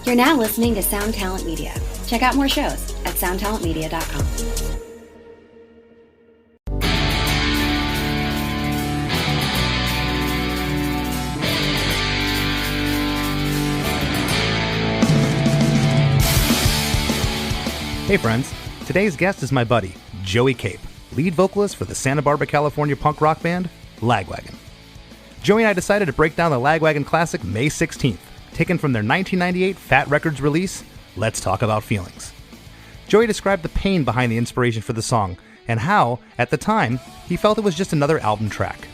You're now listening to Sound Talent Media. Check out more shows at soundtalentmedia.com. Hey friends, today's guest is my buddy, Joey Cape, lead vocalist for the Santa Barbara, California punk rock band, Lagwagon. Joey and I decided to break down the Lagwagon classic May 16th, taken from their 1998 Fat Records release, Let's Talk About Feelings. Joey described the pain behind the inspiration for the song, and how, at the time, he felt it was just another album track.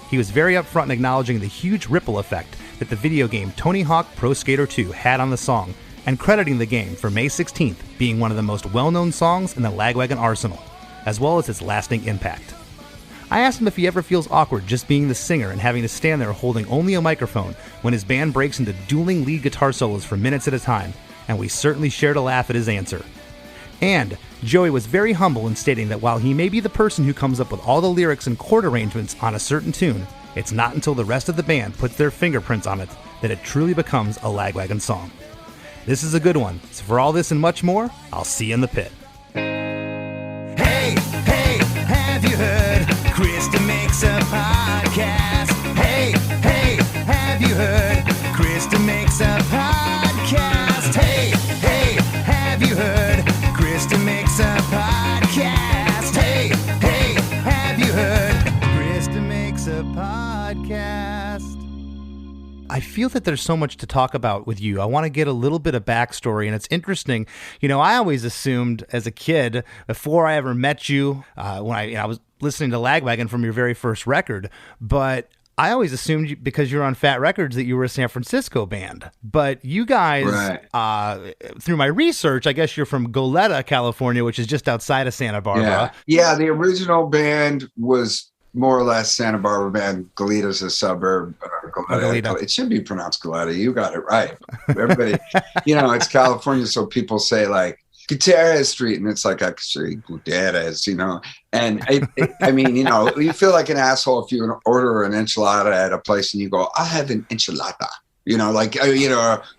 He was very upfront in acknowledging the huge ripple effect that the video game Tony Hawk Pro Skater 2 had on the song, and crediting the game for May 16th being one of the most well-known songs in the Lagwagon arsenal, as well as its lasting impact. I asked him if he ever feels awkward just being the singer and having to stand there holding only a microphone when his band breaks into dueling lead guitar solos for minutes at a time, and we certainly shared a laugh at his answer. And Joey was very humble in stating that while he may be the person who comes up with all the lyrics and chord arrangements on a certain tune, it's not until the rest of the band puts their fingerprints on it that it truly becomes a Lagwagon song. This is a good one, so for all this and much more, I'll see you in the pit. Hey, have you heard? Krista makes a podcast. Hey, have you heard? Krista makes a podcast. Hey, have you heard? Krista makes a podcast. Hey, have you heard? Krista makes a podcast. I feel that there's so much to talk about with you. I want to get a little bit of backstory, and it's interesting. You know, I always assumed as a kid, before I ever met you, when I was listening to Lagwagon from your very first record, but I always assumed because you're on Fat Records that you were a San Francisco band. But you guys, right. Through my research, I guess you're from Goleta, California, which is just outside of Santa Barbara. Yeah, the original band was more or less Santa Barbara band. Goleta's a suburb. Goleta. It should be pronounced Goleta. You got it right. Everybody, it's California, so people say like Gutierrez Street, and it's like actually Gutierrez, And I mean, you feel like an asshole if you order an enchilada at a place and you go, "I have an enchilada,"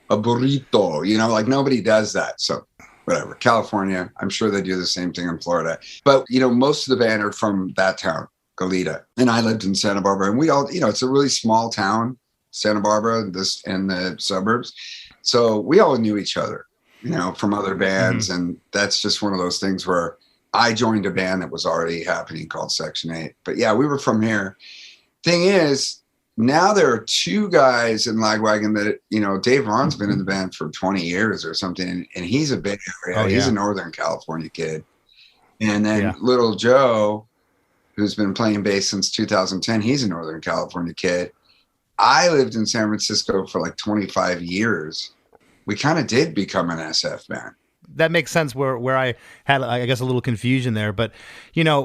a burrito, like nobody does that. So whatever. California, I'm sure they do the same thing in Florida. But most of the band are from that town, Goleta, and I lived in Santa Barbara, and we all, it's a really small town, Santa Barbara, and the suburbs, so we all knew each other, from other bands, and that's just one of those things where I joined a band that was already happening called Section 8. But yeah, we were from here. Thing is, now there are two guys in Lagwagon that, Dave Ron's been in the band for 20 years or something, and he's a Bay Area. Oh, yeah. He's a Northern California kid, and then Little Joe, who's been playing bass since 2010. He's a Northern California kid. I lived in San Francisco for like 25 years. We kind of did become an SF band. That makes sense where I had, I guess, a little confusion there. But,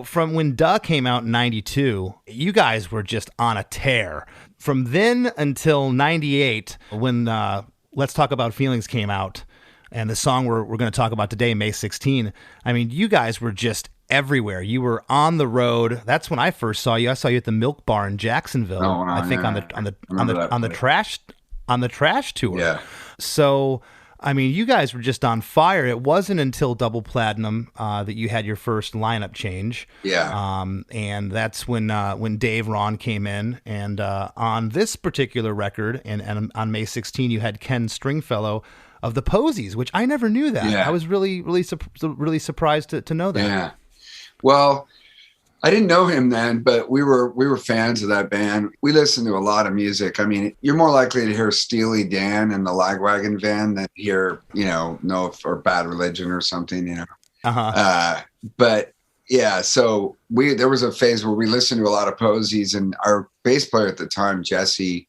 from when Duh came out in 92, you guys were just on a tear. From then until 98, when Let's Talk About Feelings came out, and the song we're going to talk about today, May 16, I mean, you guys were just everywhere. You were on the road. That's when I first saw you. I saw you at the Milk Bar in Jacksonville. I think on the trash tour. Yeah. So, I mean, you guys were just on fire. It wasn't until Double Platinum that you had your first lineup change. Yeah. And that's when Dave Ron came in, and on this particular record, and on May 16, you had Ken Stringfellow of the Posies, which I never knew that. Yeah. I was really surprised to know that. Yeah. Well, I didn't know him then, but we were fans of that band. We listened to a lot of music. I mean, you're more likely to hear Steely Dan and the Lagwagon van than hear, or Bad Religion or something, But yeah, so there was a phase where we listened to a lot of Posies, and our bass player at the time, Jesse,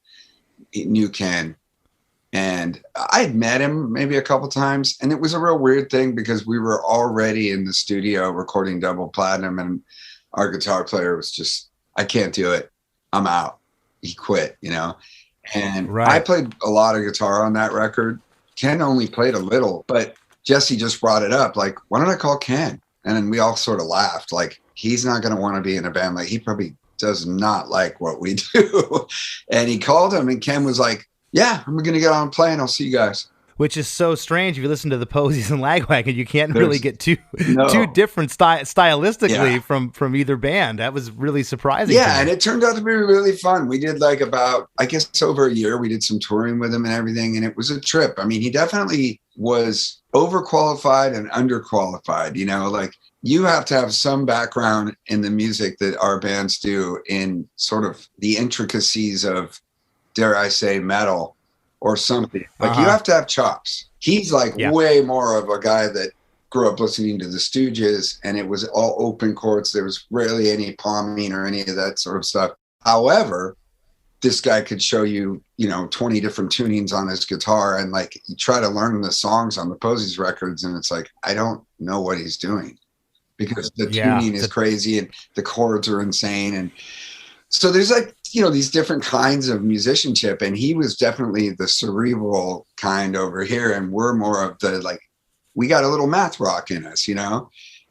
knew Ken. And I had met him maybe a couple times, and it was a real weird thing because we were already in the studio recording Double Platinum, and our guitar player was just, "I can't do it. I'm out." He quit, And I played a lot of guitar on that record. Ken only played a little, but Jesse just brought it up. Like, "Why don't I call Ken?" And then we all sort of laughed. Like, he's not going to want to be in a band. Like, he probably does not like what we do. And he called him, and Ken was like, "Yeah, I'm going to get on and play, and I'll see you guys." which is so strange. If you listen to the Posies and Lagwagon, you can't really get too different stylistically from either band. That was really surprising. Yeah, and it turned out to be really fun. We did like about, I guess, over a year. We did some touring with him and everything, and it was a trip. I mean, he definitely was overqualified and underqualified. You know, like you have to have some background in the music that our bands do in sort of the intricacies of, dare I say, metal or something. Like you have to have chops. He's like way more of a guy that grew up listening to the Stooges, and it was all open chords. There was rarely any palming or any of that sort of stuff. However, this guy could show you, 20 different tunings on his guitar, and like you try to learn the songs on the Posies records, and it's like, I don't know what he's doing because the tuning is crazy and the chords are insane. And so there's like, these different kinds of musicianship, and he was definitely the cerebral kind over here, and we're more of the, like, we got a little math rock in us,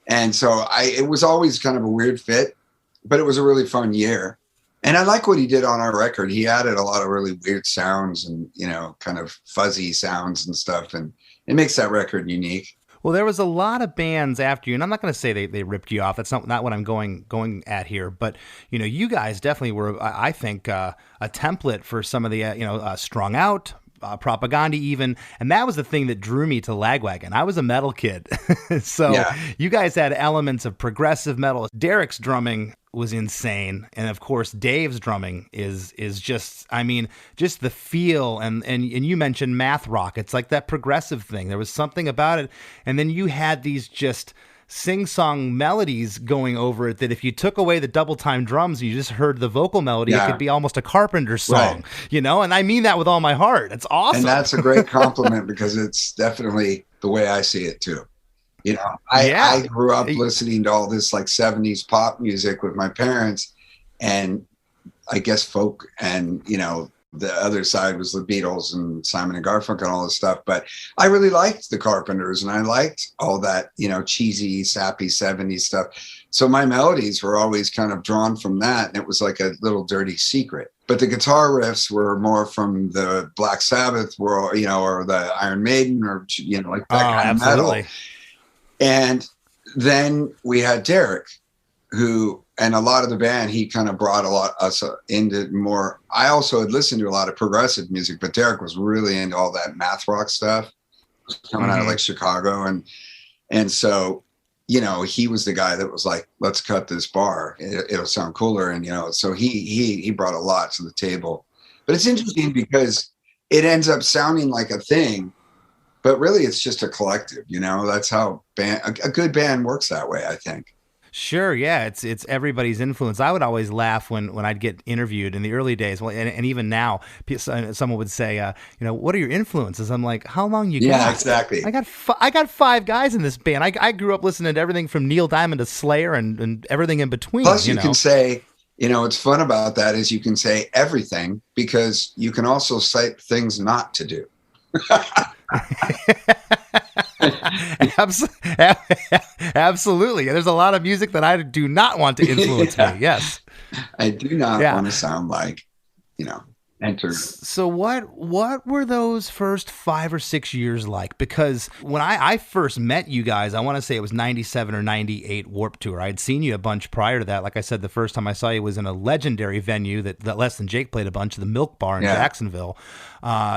And so it was always kind of a weird fit, but it was a really fun year. And I like what he did on our record. He added a lot of really weird sounds and, kind of fuzzy sounds and stuff. And it makes that record unique. Well, there was a lot of bands after you, and I'm not going to say they ripped you off. That's not what I'm going at here. But, you guys definitely were, I think, a template for some of the, Strung Out, Propaganda even. And that was the thing that drew me to Lagwagon. I was a metal kid. So you guys had elements of progressive metal. Derek's drumming was insane, and of course Dave's drumming is just, I mean, just the feel, and you mentioned math rock. It's like that progressive thing. There was something about it, and then you had these just sing-song melodies going over it that if you took away the double time drums, you just heard the vocal melody, it could be almost a Carpenter song, and I mean that with all my heart. It's awesome. And that's a great compliment because it's definitely the way I see it too. I grew up listening to all this like 70s pop music with my parents, and I guess folk, and the other side was the Beatles and Simon and Garfunkel and all this stuff. But I really liked the Carpenters, and I liked all that, cheesy, sappy 70s stuff. So my melodies were always kind of drawn from that, and it was like a little dirty secret. But the guitar riffs were more from the Black Sabbath world, or the Iron Maiden, or like that kind of metal. And then we had Derek, who, and a lot of the band, he kind of brought us into more. I also had listened to a lot of progressive music, but Derek was really into all that math rock stuff coming out of like Chicago. And so, he was the guy that was like, let's cut this bar. It'll sound cooler. And, so he brought a lot to the table. But it's interesting because it ends up sounding like a thing, but really it's just a collective, that's how a good band works that way, I think. Sure, yeah, it's everybody's influence. I would always laugh when I'd get interviewed in the early days, well, and even now, someone would say, what are your influences? I'm like, how long you got? Yeah, exactly. I got 5 guys in this band. I grew up listening to everything from Neil Diamond to Slayer and everything in between. Plus, you can say, what's fun about that is you can say everything because you can also cite things not to do. Absolutely. There's a lot of music that I do not want to influence me. Yes. I do not want to sound like, enter. So what were those first 5 or 6 years like? Because when I first met you guys, I want to say it was 97 or 98 Warped Tour. I had seen you a bunch prior to that. Like I said, the first time I saw you was in a legendary venue that Less Than Jake played a bunch, the Milk Bar in Jacksonville.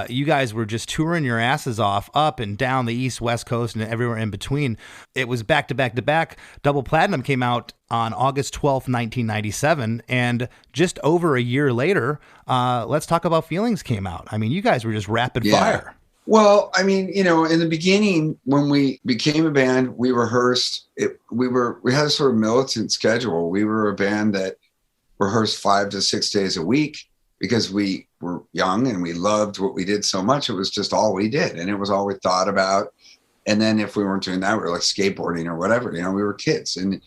You guys were just touring your asses off up and down the East, West Coast, and everywhere in between. It was back to back to back. Double Platinum came out on August 12th, 1997, and just over a year later, Let's Talk About Feelings came out. I mean, you guys were just rapid fire. Well, I mean, in the beginning, when we became a band, we rehearsed. We had a sort of militant schedule. We were a band that rehearsed 5 to 6 days a week because we were young and we loved what we did so much. It was just all we did, and it was all we thought about. And then if we weren't doing that, we were like skateboarding or whatever. We were kids, and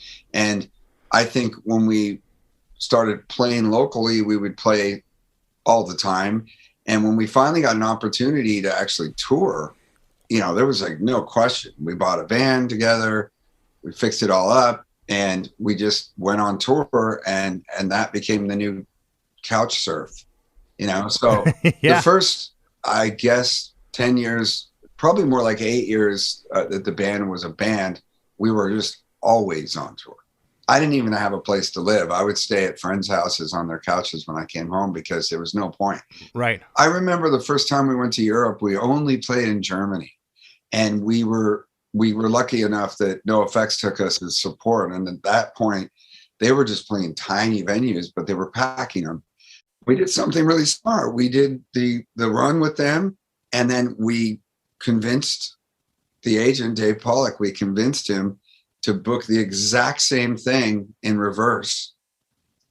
I think when we started playing locally, we would play all the time. And when we finally got an opportunity to actually tour, there was like no question. We bought a van together, we fixed it all up, and we just went on tour, and that became the new couch surf, So the first, I guess, 10 years probably more like 8 years that the band was a band, we were just always on tour. I didn't even have a place to live. I would stay at friends' houses on their couches when I came home because there was no point. Right. I remember the first time we went to Europe, we only played in Germany. And we were lucky enough that NoFX took us as support. And at that point, they were just playing tiny venues, but they were packing them. We did something really smart. We did the run with them, and then we convinced the agent, Dave Pollock, we convinced him to book the exact same thing in reverse.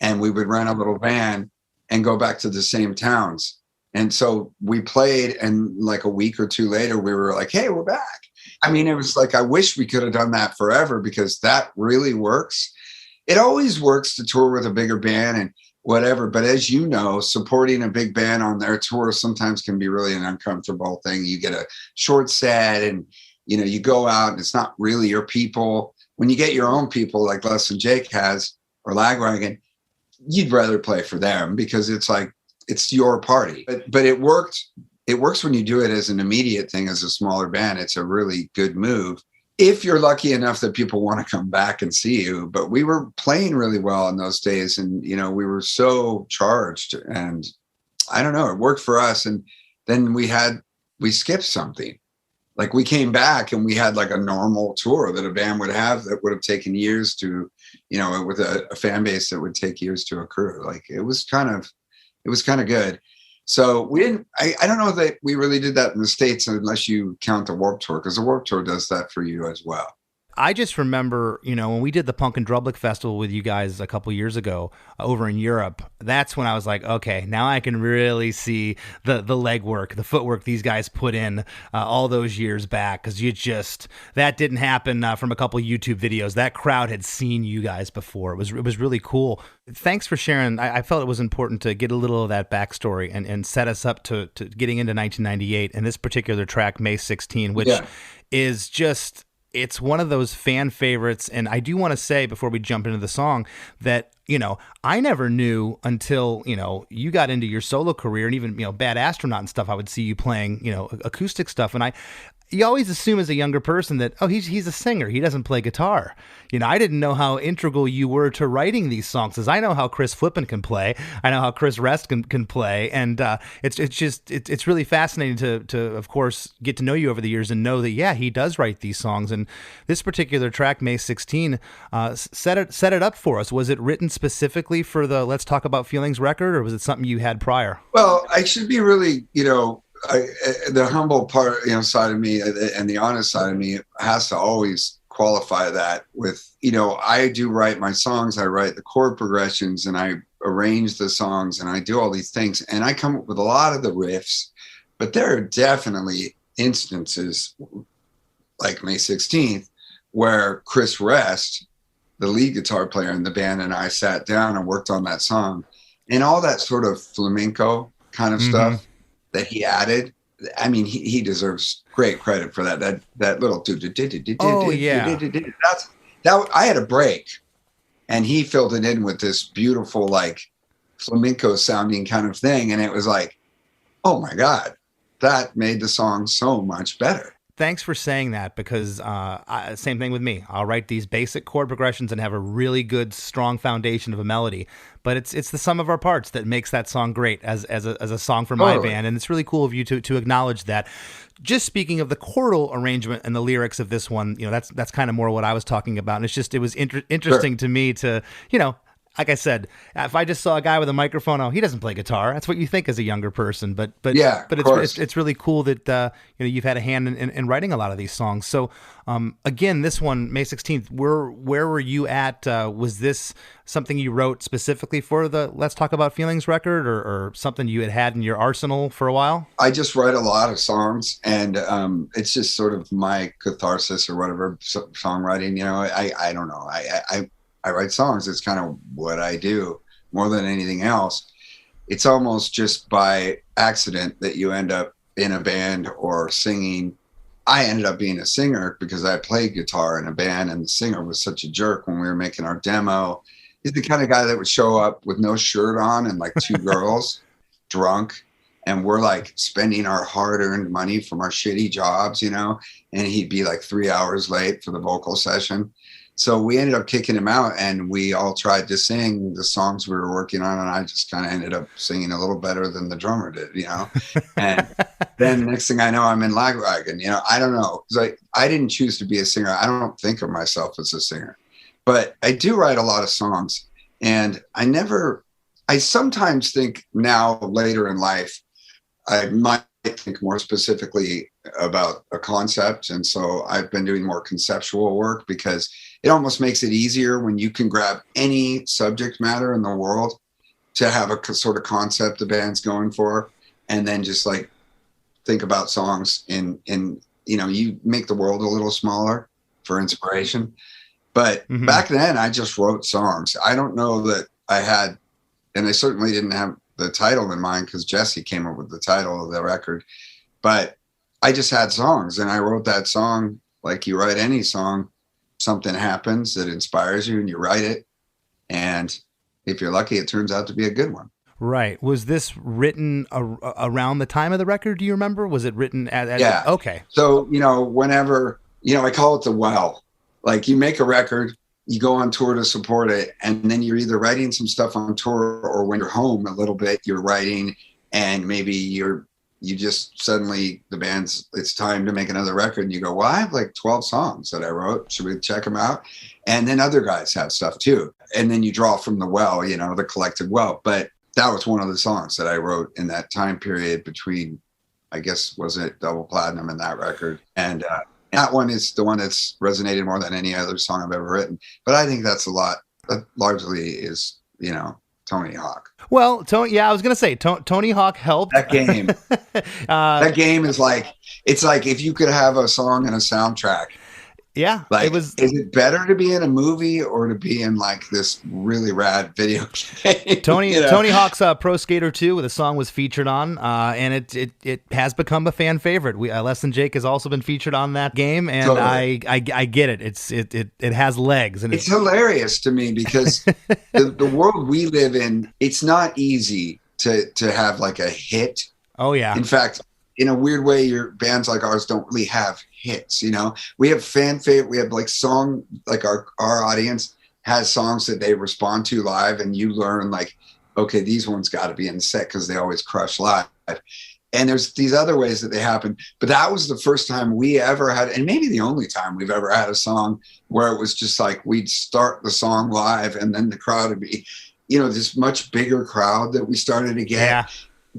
And we would rent a little van and go back to the same towns. And so we played, and like a week or two later, we were like, hey, we're back. I mean, it was like, I wish we could have done that forever, because that really works. It always works to tour with a bigger band and whatever. But as you know, supporting a big band on their tour sometimes can be really an uncomfortable thing. You get a short set and, you know, you go out and it's not really your people. When you get your own people like Less Than Jake has, or Lagwagon, you'd rather play for them because it's like, it's your party. But it worked. It works when you do it as an immediate thing, as a smaller band. It's a really good move if you're lucky enough that people want to come back and see you. But we were playing really well in those days, and you know, we were so charged, and I don't know, it worked for us. And then we skipped something. Like we came back and we had like a normal tour that a band would have that would have taken years to, you know, with a fan base that would take years to accrue. Like it was kind of good. So we didn't, I don't know that we really did that in the States unless you count the Warped Tour, because the Warped Tour does that for you as well. I just remember, you know, when we did the Punk and Drublic Festival with you guys a couple years ago over in Europe, that's when I was like, okay, now I can really see the legwork, the footwork these guys put in all those years back, because that didn't happen from a couple YouTube videos. That crowd had seen you guys before. It was really cool. Thanks for sharing. I felt it was important to get a little of that backstory and set us up to getting into 1998 and this particular track, May 16, which is just... It's one of those fan favorites. And I do want to say before we jump into the song that, you know, I never knew until, you know, you got into your solo career and even, you know, Bad Astronaut and stuff, I would see you playing, you know, acoustic stuff. And you always assume as a younger person that, oh, he's a singer. He doesn't play guitar. You know, I didn't know how integral you were to writing these songs, as I know how Chris Flippin can play. I know how Chris Rest can play. And it's really fascinating to, of course, get to know you over the years and know that, yeah, he does write these songs. And this particular track, May 16, set it up for us. Was it written specifically for the Let's Talk About Feelings record, or was it something you had prior? Well, I should be really, you know, the humble part, you know, side of me and the honest side of me has to always qualify that with, you know, I do write my songs, I write the chord progressions, and I arrange the songs, and I do all these things, and I come up with a lot of the riffs. But there are definitely instances like May 16th where Chris Rest, the lead guitar player in the band, and I sat down and worked on that song, and all that sort of flamenco kind of stuff that he added. I mean, he deserves great credit for that. That little that I had a break, and he filled it in with this beautiful like flamenco sounding kind of thing, and it was like, oh my God, that made the song so much better. Thanks for saying that, because same thing with me. I'll write these basic chord progressions and have a really good, strong foundation of a melody. But it's the sum of our parts that makes that song great as a song for my band. And it's really cool of you to acknowledge that. Just speaking of the chordal arrangement and the lyrics of this one, you know, that's kind of more what I was talking about. And it was interesting to me to, you know, like I said, if I just saw a guy with a microphone, oh, he doesn't play guitar. That's what you think as a younger person. But it's really cool that you know, you've had a hand in writing a lot of these songs. So again, this one, May 16th, where were you at? Was this something you wrote specifically for the Let's Talk About Feelings record, or something you had in your arsenal for a while? I just write a lot of songs, and it's just sort of my catharsis or whatever, songwriting. You know, I don't know. I write songs. It's kind of what I do more than anything else. It's almost just by accident that you end up in a band or singing. I ended up being a singer because I played guitar in a band, and the singer was such a jerk when we were making our demo. He's the kind of guy that would show up with no shirt on and like two girls drunk. and we're like spending our hard-earned money from our shitty jobs, and he'd be like 3 hours late for the vocal session. So we ended up kicking him out, and we all tried to sing the songs we were working on, and I just kind of ended up singing a little better than the drummer did, And then next thing I know, I'm in Lagwagon. I don't know, because I didn't choose to be a singer. I don't think of myself as a singer, but I do write a lot of songs, and I sometimes think now, later in life, I might think more specifically about a concept. And so I've been doing more conceptual work, because it almost makes it easier when you can grab any subject matter in the world to have a sort of concept the band's going for, and then just like think about songs in you make the world a little smaller for inspiration. But back then I just wrote songs. I don't know that I had, and I certainly didn't have the title in mind, because Jesse came up with the title of the record, but I just had songs, and I wrote that song like you write any song. Something happens that inspires you and you write it, and if you're lucky, it turns out to be a good one. Right. Was this written around the time of the record? Do you remember? Was it written at yeah. Okay. So, whenever, I call it the well. Like, you make a record, you go on tour to support it, and then you're either writing some stuff on tour, or when you're home a little bit, you're writing, and maybe you just suddenly it's time to make another record, and you go, well, I have like 12 songs that I wrote. Should we check them out? And then other guys have stuff too. And then you draw from the well, the collective well. But that was one of the songs that I wrote in that time period between, I guess, was it Double Platinum and that record? And that one is the one that's resonated more than any other song I've ever written. But I think that largely is, Tony Hawk. Well, I was going to say Tony Hawk helped. That game. That game is it's like if you could have a song and a soundtrack. Yeah. Is it better to be in a movie or to be in like this really rad video game? Tony Hawk's Pro Skater 2, the song was featured on, and it has become a fan favorite. Less Than Jake has also been featured on that game, and totally. I get it. It has legs, and it's hilarious to me, because the world we live in, it's not easy to have like a hit. Oh yeah. In fact, in a weird way, your bands like ours don't really have hits. We have fan favorite. We have like song, like our audience has songs that they respond to live, and you learn like, okay, these ones got to be in the set because they always crush live. And there's these other ways that they happen. But that was the first time we ever had, and maybe the only time we've ever had a song where it was just like we'd start the song live, and then the crowd would be, this much bigger crowd that we started to get. Yeah.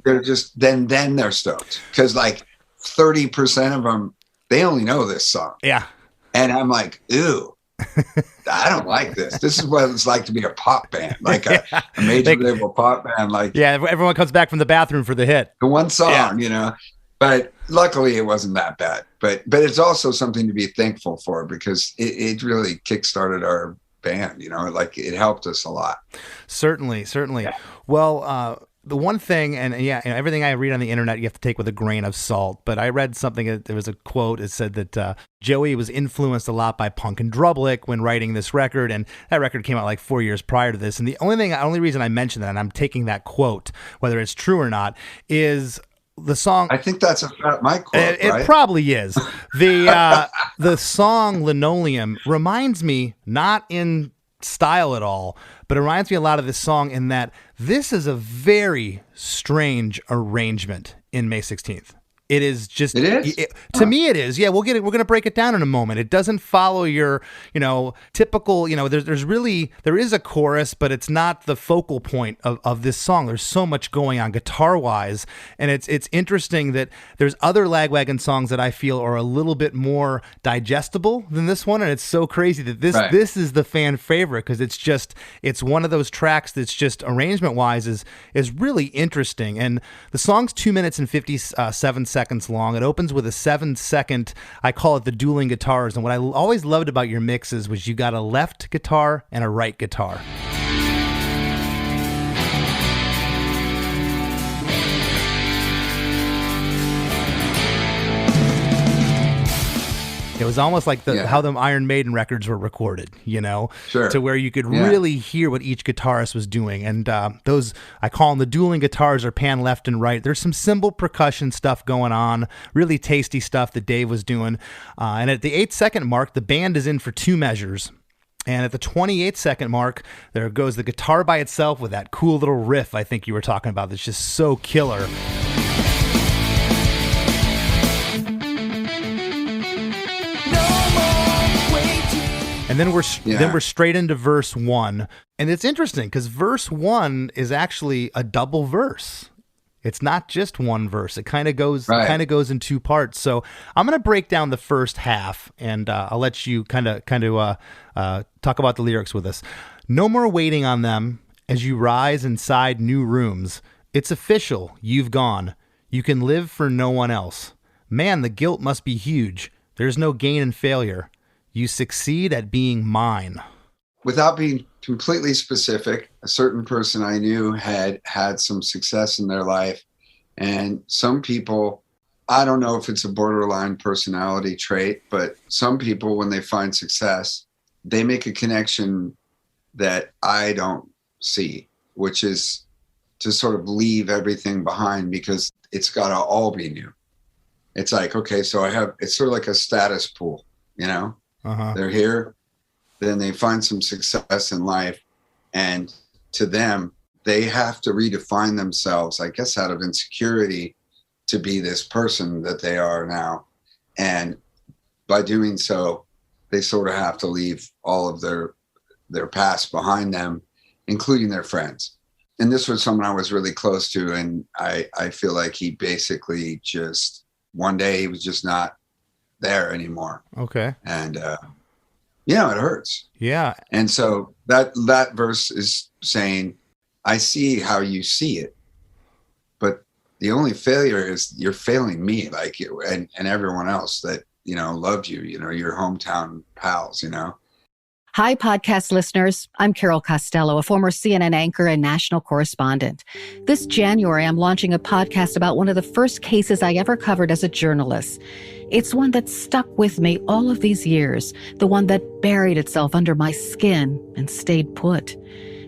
They're just then they're stoked, because like 30% of them, they only know this song. Yeah. And I'm like, ew, I don't like this. This is what it's like to be a pop band, like a major label pop band. Like, yeah, everyone comes back from the bathroom for the hit. The one song, But luckily it wasn't that bad. But it's also something to be thankful for, because it really kickstarted our band, it helped us a lot. Certainly. Yeah. Well, the one thing, and everything I read on the internet, you have to take with a grain of salt. But I read something, there was a quote, it said that Joey was influenced a lot by Punk and Drublick when writing this record. And that record came out like 4 years prior to this. And the only reason I mention that, and I'm taking that quote, whether it's true or not, is the song. I think that's my quote. It probably is. The song Linoleum reminds me, not in style at all, but it reminds me a lot of this song in that this is a very strange arrangement in May 16th. It is just, to me it is. Yeah, we're going to break it down in a moment. It doesn't follow your, typical, there is a chorus, but it's not the focal point of this song. There's so much going on guitar wise. And it's interesting that there's other Lagwagon songs that I feel are a little bit more digestible than this one. And it's so crazy that this is the fan favorite, because it's one of those tracks that's just arrangement wise is really interesting. And the song's 2 minutes and 57 seconds long. It opens with a 7-second, I call it the dueling guitars. And what I always loved about your mixes was you got a left guitar and a right guitar. It was almost like Yeah. how the Iron Maiden records were recorded, Sure. to where you could really hear what each guitarist was doing. And those, I call them the dueling guitars, are pan left and right. There's some cymbal percussion stuff going on, really tasty stuff that Dave was doing. And at the 8-second mark, the band is in for 2 measures. And at the 28-second mark, there goes the guitar by itself with that cool little riff I think you were talking about that's just so killer. And then we're straight into verse 1. And it's interesting because verse 1 is actually a double verse. It's not just one verse. It kind of goes in 2 parts. So I'm going to break down the first half, and I'll let you kind of talk about the lyrics with us. No more waiting on them as you rise inside new rooms. It's official. You've gone. You can live for no one else. Man, the guilt must be huge. There's no gain in failure. You succeed at being mine. Without being completely specific, a certain person I knew had some success in their life. And some people, I don't know if it's a borderline personality trait, but some people, when they find success, they make a connection that I don't see, which is to sort of leave everything behind because it's got to all be new. It's like, okay, so it's sort of like a status pool, They're here, then they find some success in life, and to them, they have to redefine themselves, I guess, out of insecurity to be this person that they are now. And by doing so, they sort of have to leave all of their past behind them, including their friends. And this was someone I was really close to, and I feel like he basically just, one day he was just not there anymore. Okay. And it hurts. Yeah. And so that verse is saying, I see how you see it, but the only failure is you're failing me, like you and everyone else that loved you, your hometown pals. Hi, podcast listeners. I'm Carol Costello, a former CNN anchor and national correspondent. This January, I'm launching a podcast about one of the first cases I ever covered as a journalist. It's one that stuck with me all of these years, the one that buried itself under my skin and stayed put.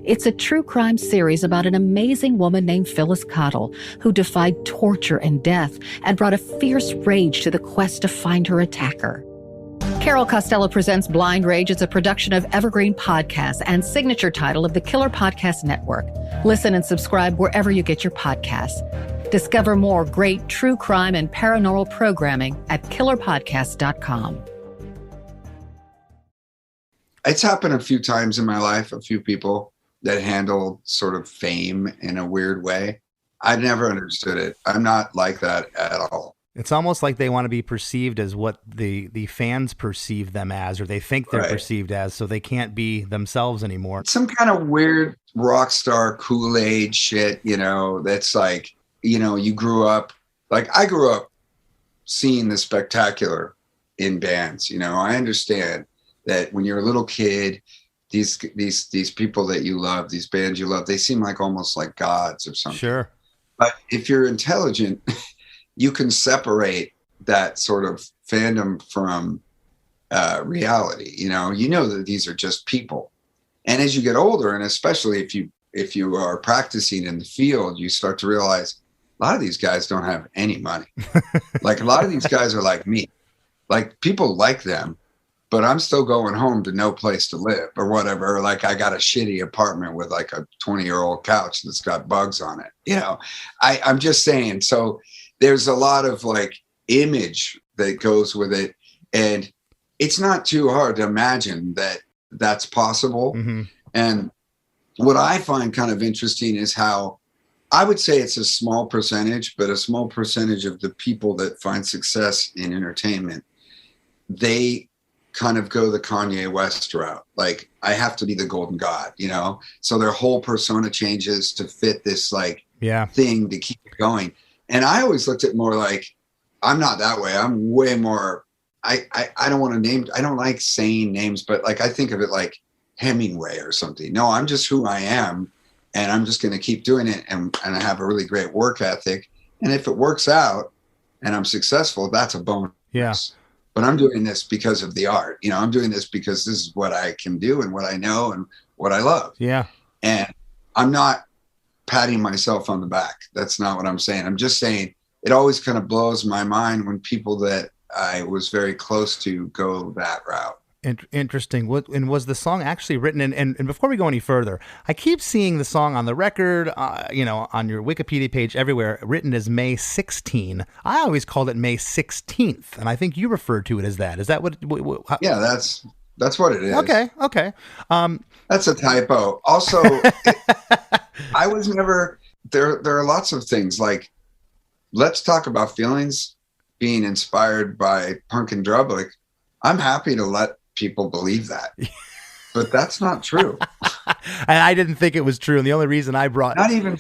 It's a true crime series about an amazing woman named Phyllis Cottle, who defied torture and death and brought a fierce rage to the quest to find her attacker. Carol Costello presents Blind Rage. It's a production of Evergreen Podcasts and signature title of the Killer Podcast Network. Listen and subscribe wherever you get your podcasts. Discover more great true crime and paranormal programming at killerpodcast.com. It's happened a few times in my life, a few people that handled sort of fame in a weird way. I never understood it. I'm not like that at all. It's almost like they want to be perceived as what the fans perceive them as, or they think they're perceived as, so they can't be themselves anymore. Some kind of weird rock star Kool-Aid shit, that's like, you grew up, like I grew up seeing the spectacular in bands. I understand that when you're a little kid, these people that you love, these bands you love, they seem like almost like gods or something. Sure. But if you're intelligent, you can separate that sort of fandom from reality. You know that these are just people. And as you get older, and especially if you are practicing in the field, you start to realize a lot of these guys don't have any money. Like a lot of these guys are like me. Like people like them, but I'm still going home to no place to live or whatever. Like I got a shitty apartment with like a 20-year-old couch that's got bugs on it. I'm just saying. So there's a lot of like image that goes with it. And it's not too hard to imagine that that's possible. Mm-hmm. And what I find kind of interesting is how I would say it's a small percentage, but a small percentage of the people that find success in entertainment, they kind of go the Kanye West route. Like I have to be the golden god, so their whole persona changes to fit this thing to keep it going. And I always looked at more like, I'm not that way. I'm way more, I don't want to name, I don't like saying names, but like, I think of it like Hemingway or something. No, I'm just who I am. And I'm just going to keep doing it. And I have a really great work ethic. And if it works out and I'm successful, that's a bonus. Yeah. And if it works out and I'm successful, that's a bonus. but I'm doing this because of the art. You know, I'm doing this because this is what I can do and what I know and what I love. Yeah. And I'm not patting myself on the back. That's not what I'm saying. I'm just saying it always kind of blows my mind when people that I was very close to go that route. Interesting. And was the song actually written? And before we go any further, I keep seeing the song on the record, on your Wikipedia page everywhere, written as May 16. I always called it May 16th, and I think you referred to it as that. Is that what? Yeah, that's what it is. Okay. That's a typo. Also, I was never there. There are lots of things like, let's talk about feelings being inspired by punk and dub. Like, I'm happy to let people believe that, but that's not true. And I didn't think it was true, and the only reason I brought not even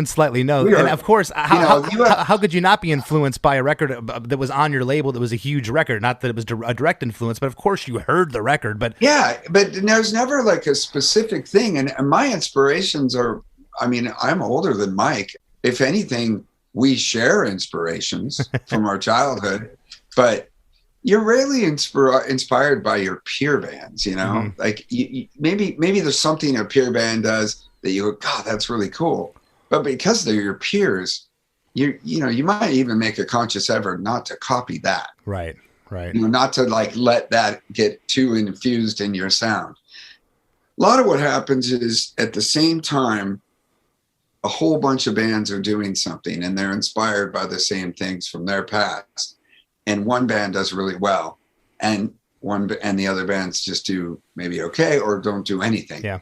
slightly. No. And of course, how could you not be influenced by a record that was on your label that was a huge record? Not that it was a direct influence, but of course you heard the record. But yeah, but there's never like a specific thing. And my inspirations are, I mean, I'm older than Mike. If anything, we share inspirations from our childhood, but you're rarely inspired by your peer bands, you know. Mm-hmm. Like maybe there's something a peer band does that you go, God, that's really cool. But because they're your peers, you might even make a conscious effort not to copy that. Right. You know, not to like let that get too infused in your sound. A lot of what happens is at the same time, a whole bunch of bands are doing something and they're inspired by the same things from their past. And one band does really well, and the other bands just do maybe okay or don't do anything. Yeah.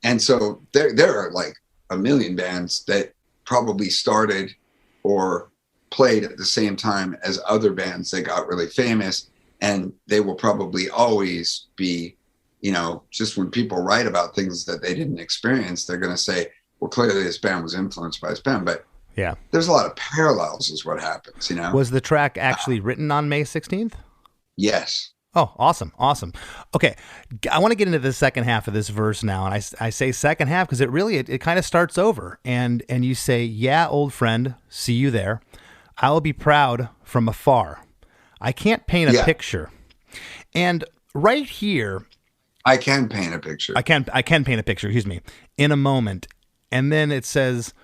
And so there are like a million bands that probably started or played at the same time as other bands that got really famous, and they will probably always be, you know, just when people write about things that they didn't experience, they're going to say, well, clearly this band was influenced by this band, but yeah, there's a lot of parallels is what happens, you know. Was the track actually written on May 16th? Yes. Oh, awesome. Okay, I want to get into the second half of this verse now, and I say second half because it kind of starts over, and you say, yeah, old friend, see you there. I will be proud from afar. I can't paint a picture. And right here, I can paint a picture. I can paint a picture, excuse me, in a moment. And then it says,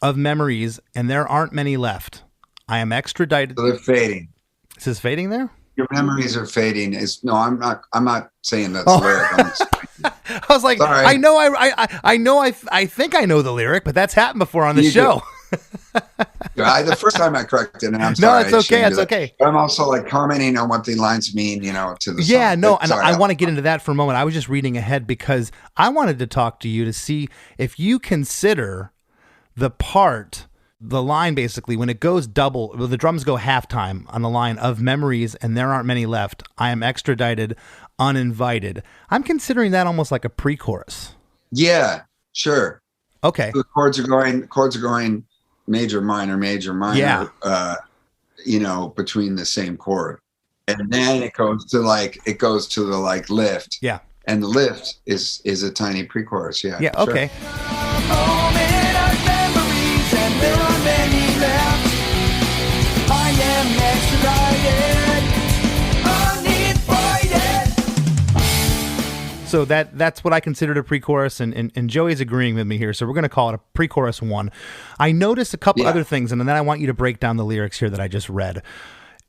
of memories, and there aren't many left. I am extradited. So they're fading. Is this fading there? Your memories are fading. I'm not saying that's lyric. I was like, sorry. I think I know the lyric, but that's happened before on the show. The first time I corrected it, I'm sorry. No, it's okay. It's okay. But I'm also like commenting on what the lines mean, you know, to the song. Yeah, no, and I want to get into that for a moment. I was just reading ahead because I wanted to talk to you to see if you consider the line basically, when it goes double, the drums go halftime on the line of memories and there aren't many left. I am extradited, uninvited. I'm considering that almost like a pre-chorus. Yeah, sure. Okay. So the chords are going major, minor, yeah. You know, between the same chord. And then it goes to the lift. Yeah. And the lift is a tiny pre-chorus. Yeah. Yeah. Sure. Okay. So that's what I considered a pre-chorus, and Joey's agreeing with me here, so we're going to call it a pre-chorus 1. I noticed a couple other things, and then I want you to break down the lyrics here that I just read.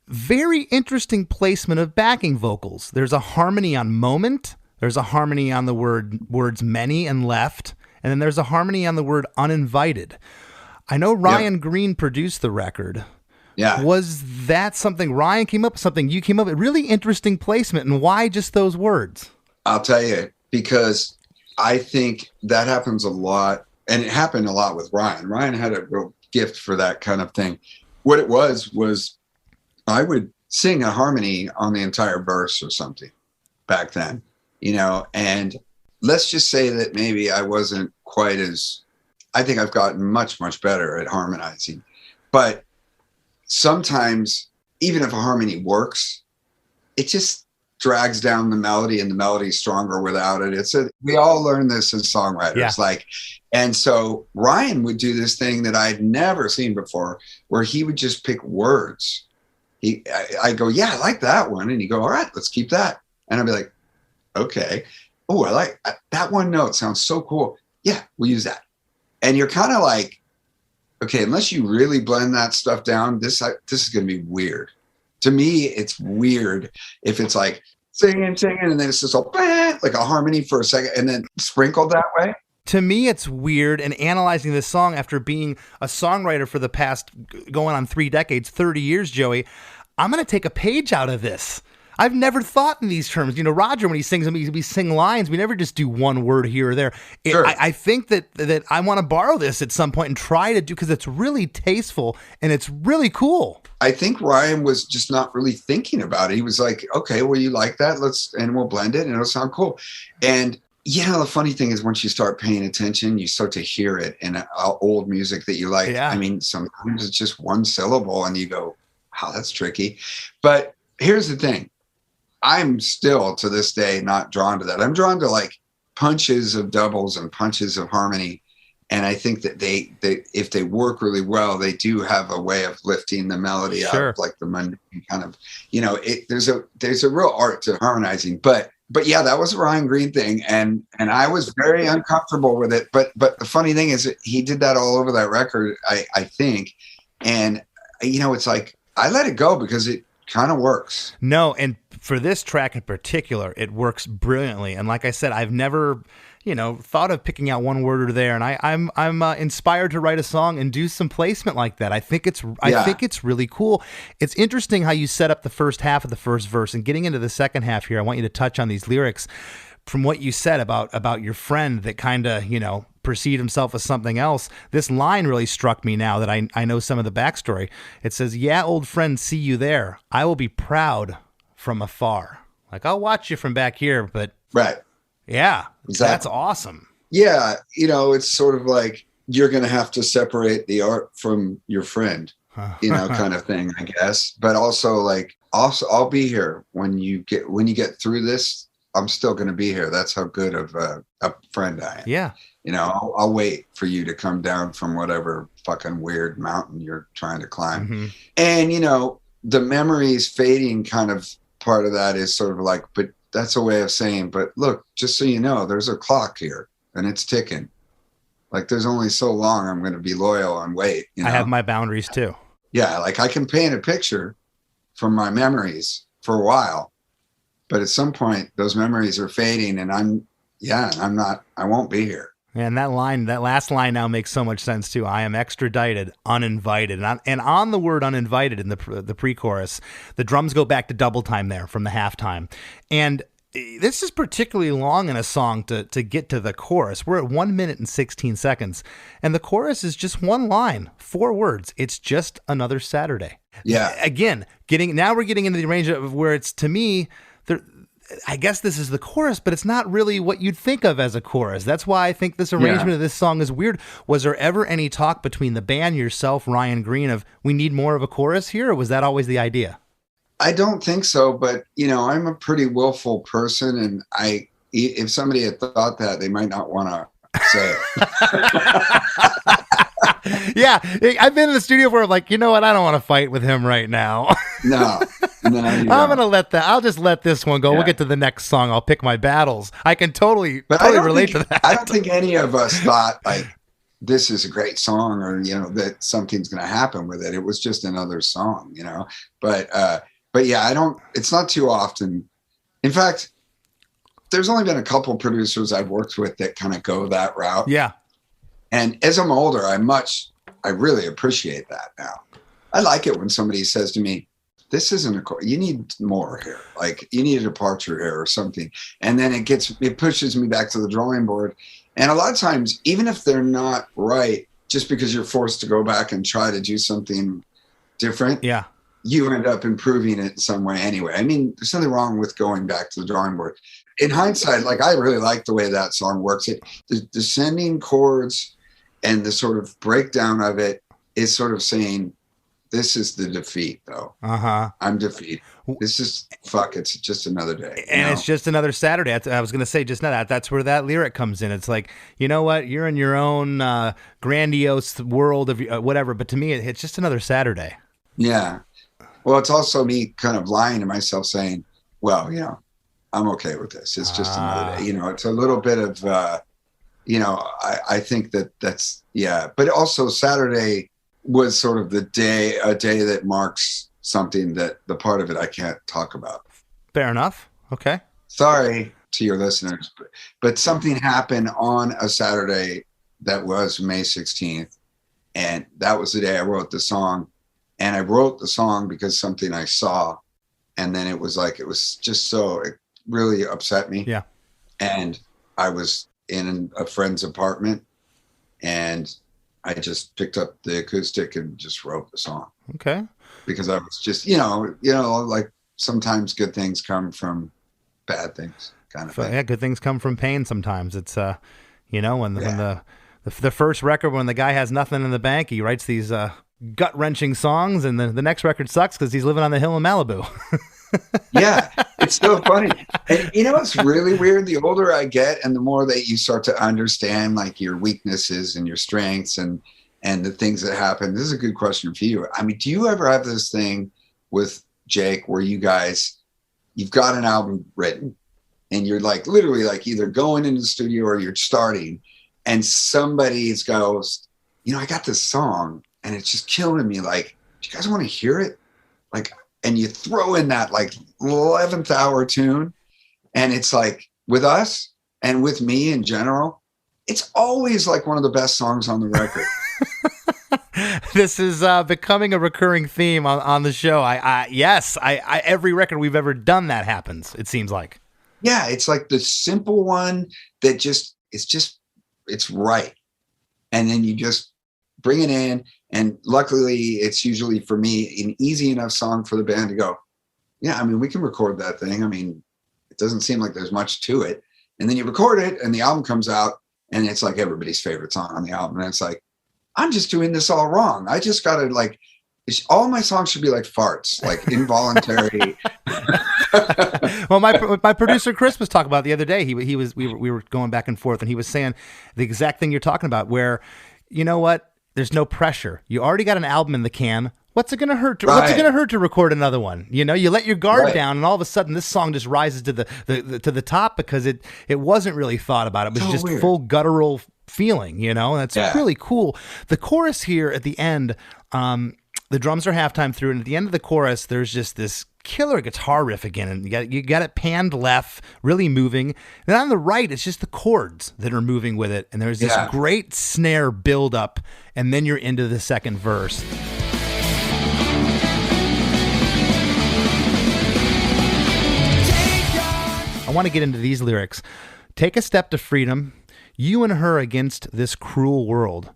Very interesting placement of backing vocals. There's a harmony on moment, there's a harmony on the words many and left, and then there's a harmony on the word uninvited. I know Ryan Green produced the record. Yeah. Was that something Ryan came up with, something you came up with? Really interesting placement, and why just those words? I'll tell you, because I think that happens a lot, and it happened a lot with Ryan. Ryan had a real gift for that kind of thing. What it was I would sing a harmony on the entire verse or something back then, you know, and let's just say that maybe I wasn't quite I think I've gotten much, much better at harmonizing. But sometimes, even if a harmony works, it just drags down the melody, and the melody's stronger without it. We all learn this as songwriters. And so Ryan would do this thing that I'd never seen before, where he would just pick words I go, yeah, I like that one. And you go, all right, let's keep that. And I'll be like, okay. Oh, I like that one note. Sounds so cool. Yeah, we'll use that. And you're kind of like, okay, unless you really blend that stuff down, this is going to be weird. To me, it's weird if it's like singing, and then it's just like a harmony for a second and then sprinkled that way. To me, it's weird, and analyzing this song after being a songwriter for the past going on 3 decades, 30 years, Joey, I'm going to take a page out of this. I've never thought in these terms. You know, Roger, when he sings them, we sing lines. We never just do one word here or there. Sure. I think that I want to borrow this at some point and try to do, because it's really tasteful and it's really cool. I think Ryan was just not really thinking about it. He was like, okay, well, you like that? And we'll blend it and it'll sound cool. And you know, the funny thing is once you start paying attention, you start to hear it in old music that you like. Yeah. I mean, sometimes it's just one syllable and you go, wow, that's tricky. But here's the thing. I'm still to this day not drawn to that. I'm drawn to like punches of doubles and punches of harmony. And I think that they if they work really well, they do have a way of lifting the melody out of like the mundane kind of, you know, there's a real art to harmonizing. But yeah, that was a Ryan Green thing. And I was very uncomfortable with it. But the funny thing is that he did that all over that record, I think. And, you know, it's like, I let it go because it kind of works. No, and for this track in particular, it works brilliantly. And like I said, I've never, you know, thought of picking out one word or there. And I'm inspired to write a song and do some placement like that. I think it's really cool. It's interesting how you set up the first half of the first verse, and getting into the second half here, I want you to touch on these lyrics. From what you said about your friend that kind of, you know, perceived himself as something else, this line really struck me now that I know some of the backstory. It says, yeah, old friend, see you there. I will be proud from afar. Like, I'll watch you from back here, but right. Yeah, exactly. That's awesome. Yeah, you know, it's sort of like you're going to have to separate the art from your friend, you know, kind of thing, I guess. But also I'll be here when you get through this. I'm still going to be here. That's how good of a friend I am. Yeah. You know, I'll wait for you to come down from whatever fucking weird mountain you're trying to climb. Mm-hmm. And, you know, the memories fading kind of part of that is sort of like, but that's a way of saying, but look, just so you know, there's a clock here and it's ticking. Like there's only so long I'm going to be loyal and wait. You know? I have my boundaries too. Yeah. Like I can paint a picture from my memories for a while, but at some point those memories are fading and I won't be here. And that last line now makes so much sense too. I am extradited, uninvited. And on the word uninvited in the pre-chorus, the drums go back to double time there from the halftime. And this is particularly long in a song to get to the chorus. We're at 1 minute and 16 seconds. And the chorus is just one line, 4 words. It's just another Saturday. Yeah. Again, we're getting into the range of where it's, to me, I guess this is the chorus, but it's not really what you'd think of as a chorus. That's why I think this arrangement of this song is weird. Was there ever any talk between the band, yourself, Ryan Green, of we need more of a chorus here, or was that always the idea? I don't think so, but, you know, I'm a pretty willful person, and if somebody had thought that, they might not want to say it. Yeah, I've been in the studio where I'm like, you know what? I don't want to fight with him right now. No, I'll just let this one go. Yeah. We'll get to the next song. I'll pick my battles. I can totally relate to that. I don't think any of us thought like this is a great song, or, you know, that something's going to happen with it. It was just another song, you know. But yeah, it's not too often. In fact, there's only been a couple producers I've worked with that kind of go that route. Yeah. And as I'm older, I really appreciate that now. I like it when somebody says to me, this isn't you need more here. Like you need a departure here or something. And then it pushes me back to the drawing board. And a lot of times, even if they're not right, just because you're forced to go back and try to do something different, yeah, you end up improving it in some way anyway. I mean, there's nothing wrong with going back to the drawing board. In hindsight, like I really like the way that song works. The descending chords and the sort of breakdown of it is sort of saying, this is the defeat, though. Uh-huh. I'm defeated. This is, it's just another day. And it's just another Saturday. I was going to say just now that's where that lyric comes in. It's like, you know what? You're in your own grandiose world of whatever. But to me, it's just another Saturday. Yeah. Well, it's also me kind of lying to myself saying, well, I'm okay with this. It's just another day. It's a little bit of, I think that's, yeah. But also Saturday was sort of a day that marks something that the part of it I can't talk about. Fair enough. Okay. Sorry to your listeners, but something happened on a Saturday that was May 16th. And that was the day I wrote the song. And I wrote the song because something I saw. And then it was just so, it really upset me. Yeah. And I was in a friend's apartment and I just picked up the acoustic and just wrote the song. Okay. Because I was just, like sometimes good things come from bad things kind of thing. Yeah, good things come from pain sometimes. It's, when the first record, when the guy has nothing in the bank, he writes these gut-wrenching songs, and the next record sucks because he's living on the hill in Malibu. Yeah, it's so funny. And it's really weird. The older I get and the more that you start to understand like your weaknesses and your strengths and the things that happen. This is a good question for you. I mean, do you ever have this thing with Jake where you've got an album written and you're like literally like either going into the studio or you're starting and somebody goes, I got this song and it's just killing me. Like, do you guys want to hear it? Like, and you throw in that like 11th hour tune. And it's like with us and with me in general, it's always like one of the best songs on the record. This is becoming a recurring theme on the show. Yes, every record we've ever done that happens, it seems like. Yeah, it's like the simple one that it's right. And then you just bring it in. And luckily, it's usually for me an easy enough song for the band to go, yeah, I mean, we can record that thing. I mean, it doesn't seem like there's much to it. And then you record it and the album comes out and it's like everybody's favorite song on the album. And it's like, I'm just doing this all wrong. I just got to all my songs should be like farts, like involuntary. Well, my producer Chris was talking about the other day. We were going back and forth and he was saying the exact thing you're talking about where, you know what? There's no pressure. You already got an album in the can. What's it going to hurt? What's it going to hurt to record another one? You let your guard down, and all of a sudden, this song just rises to the top because it wasn't really thought about. It was just weird. Full guttural feeling. That's really cool. The chorus here at the end, the drums are halftime through, and at the end of the chorus, there's just this killer guitar riff again, and you got it panned left, really moving. And on the right, it's just the chords that are moving with it, and there's this great snare build up, and then you're into the second verse. I want to get into these lyrics. Take a step to freedom, you and her against this cruel world.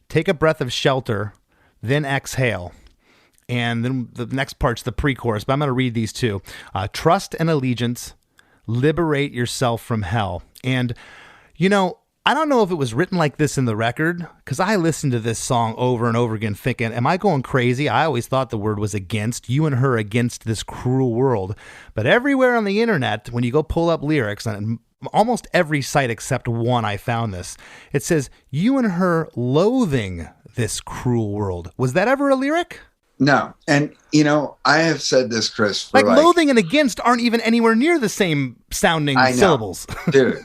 Take a breath of shelter, then exhale. And then the next part's the pre-chorus, but I'm going to read these two. Trust and allegiance, liberate yourself from hell. And, I don't know if it was written like this in the record, because I listened to this song over and over again thinking, am I going crazy? I always thought the word was against, you and her against this cruel world. But everywhere on the internet, when you go pull up lyrics, and almost every site except one I found this, it says, you and her loathing this cruel world. Was that ever a lyric? No. And, I have said this, Chris. Like loathing and against aren't even anywhere near the same sounding syllables. Dude.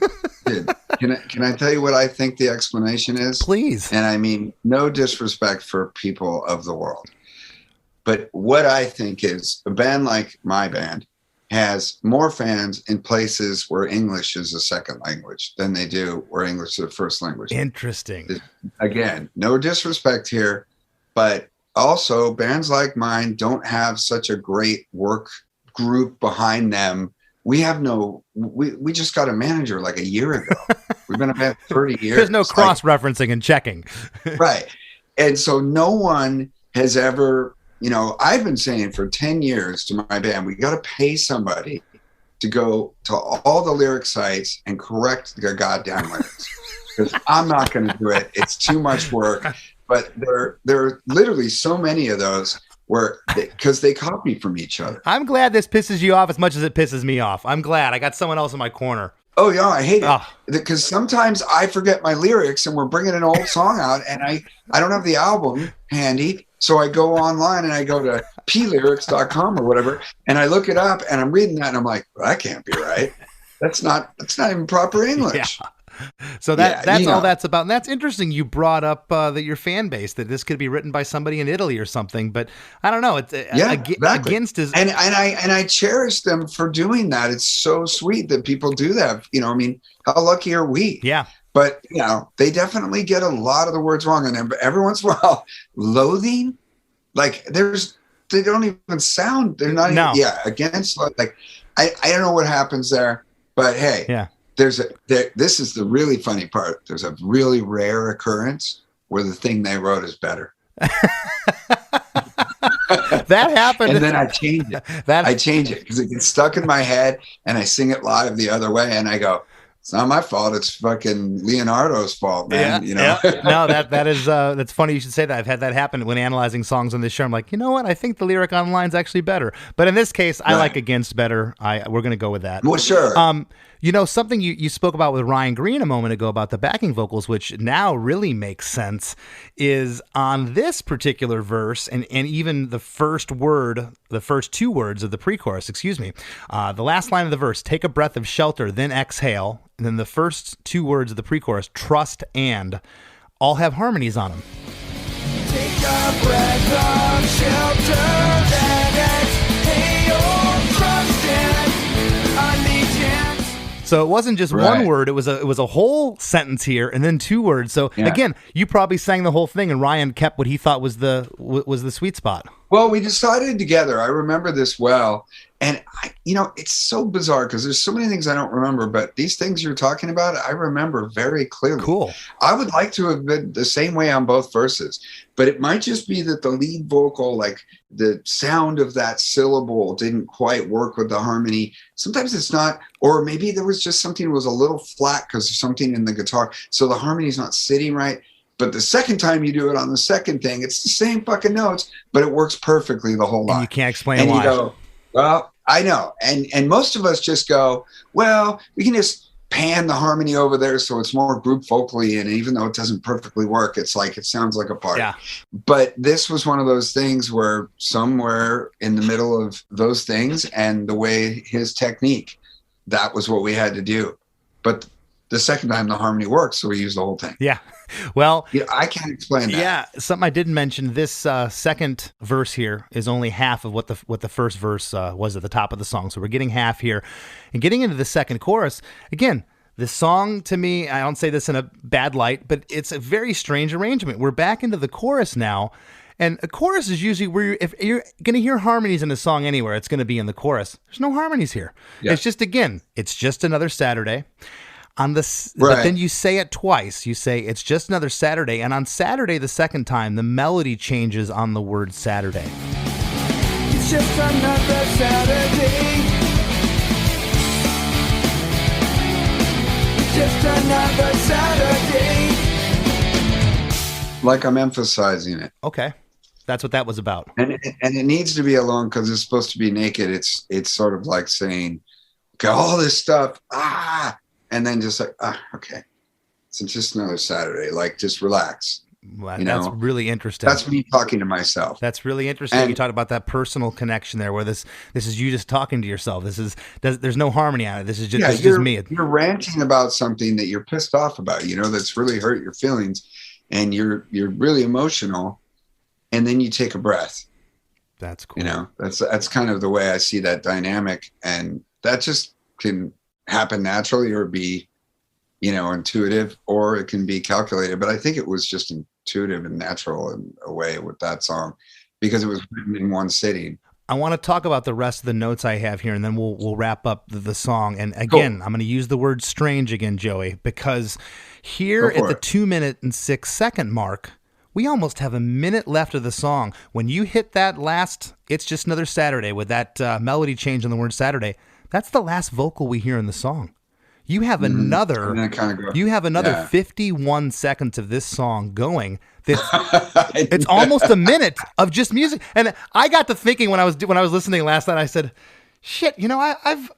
Can I tell you what I think the explanation is? Please. And I mean, no disrespect for people of the world. But what I think is a band like my band has more fans in places where English is a second language than they do where English is the first language. Interesting. Again, no disrespect here, but also bands like mine don't have such a great work group behind them. We just got a manager like a year ago. We've been about 30 years. There's no cross-referencing and checking. Right. And so no one has ever, I've been saying for 10 years to my band, we got to pay somebody to go to all the lyric sites and correct their goddamn lyrics. Because I'm not going to do it. It's too much work. But there are literally so many of those because they copy from each other. I'm glad this pisses you off as much as it pisses me off. I'm glad I got someone else in my corner. Oh yeah, I hate it because sometimes I forget my lyrics and we're bringing an old song out and I don't have the album handy So I go online and I go to plyrics.com or whatever, and I look it up and I'm reading that and I'm like, well, that can't be right. That's not even proper English. Yeah. So that's all that's about. And that's interesting. You brought up that your fan base, that this could be written by somebody in Italy or something, but I don't know. It's exactly. Against his, and I cherish them for doing that. It's so sweet that people do that. You know, I mean, how lucky are we? Yeah. But you know, they definitely get a lot of the words wrong, and every once in a while, loathing, like they don't even sound. They're not even against. Like I don't know what happens there, but hey, yeah. This is the really funny part. There's a really rare occurrence where the thing they wrote is better. That happened. And then I change it. I change it because it gets stuck in my head and I sing it live the other way and I go, it's not my fault. It's fucking Leonardo's fault, man. Yeah, you know? Yeah. No, that is that's funny you should say that. I've had that happen when analyzing songs on this show. I'm like, you know what? I think the lyric online is actually better. But in this case, I like Against better. We're going to go with that. Well, sure. You know, something you spoke about with Ryan Green a moment ago about the backing vocals, which now really makes sense, is on this particular verse and even the first two words of the pre-chorus, the last line of the verse, take a breath of shelter, then exhale. And then the first two words of the pre-chorus, trust and, all have harmonies on them. Take a breath of shelter, then exhale, trust and allegiance. So it wasn't just one word; it was a whole sentence here, and then two words. So again, you probably sang the whole thing, and Ryan kept what he thought was the sweet spot. Well, we decided together. I remember this well, and it's so bizarre because there's so many things I don't remember, but these things you're talking about, I remember very clearly. Cool. I would like to have been the same way on both verses, but it might just be that the lead vocal, like the sound of that syllable, didn't quite work with the harmony. Sometimes it's not, or maybe there was just something that was a little flat because of something in the guitar, so the harmony's not sitting right. But the second time you do it on the second thing, it's the same fucking notes, but it works perfectly the whole line. And you can't explain and why. You go, well, I know. And most of us just go, well, we can just pan the harmony over there so it's more group vocally, and even though it doesn't perfectly work, it's like it sounds like a part. Yeah. But this was one of those things where somewhere in the middle of those things and the way his technique, that was what we had to do. But the second time the harmony worked, so we used the whole thing. Yeah. Well, I can't explain that. Yeah, something I didn't mention. This second verse here is only half of what the first verse was at the top of the song. So we're getting half here, and getting into the second chorus again. This song, to me, I don't say this in a bad light, but it's a very strange arrangement. We're back into the chorus now, and a chorus is usually where if you're going to hear harmonies in a song anywhere, it's going to be in the chorus. There's no harmonies here. Yeah. It's just another Saturday. But then you say it twice. You say it's just another Saturday, and on Saturday the second time, the melody changes on the word Saturday. It's just another Saturday. It's just another Saturday. Like I'm emphasizing it. Okay, that's what that was about. And it needs to be alone because it's supposed to be naked. It's sort of like saying, okay, all this stuff, and then just like, okay, it's just another Saturday. Like, just relax. Well, that's really interesting. That's me talking to myself. That's really interesting. And you talked about that personal connection there, where this is you just talking to yourself. There's no harmony on it. This is just me. You're ranting about something that you're pissed off about. That's really hurt your feelings, and you're really emotional, and then you take a breath. That's cool. That's kind of the way I see that dynamic, and that just can happen naturally or be, intuitive, or it can be calculated. But I think it was just intuitive and natural in a way with that song because it was written in one sitting. I want to talk about the rest of the notes I have here, and then we'll wrap up the song. And again, cool. I'm going to use the word strange again, Joey, because here at the 2 minute and 6 second mark, we almost have a minute left of the song. When you hit that last, it's just another Saturday with that melody change on the word Saturday, that's the last vocal we hear in the song. You have another 51 seconds of this song going. It's almost a minute of just music. And I got to thinking when I was listening last night, I said, shit, I've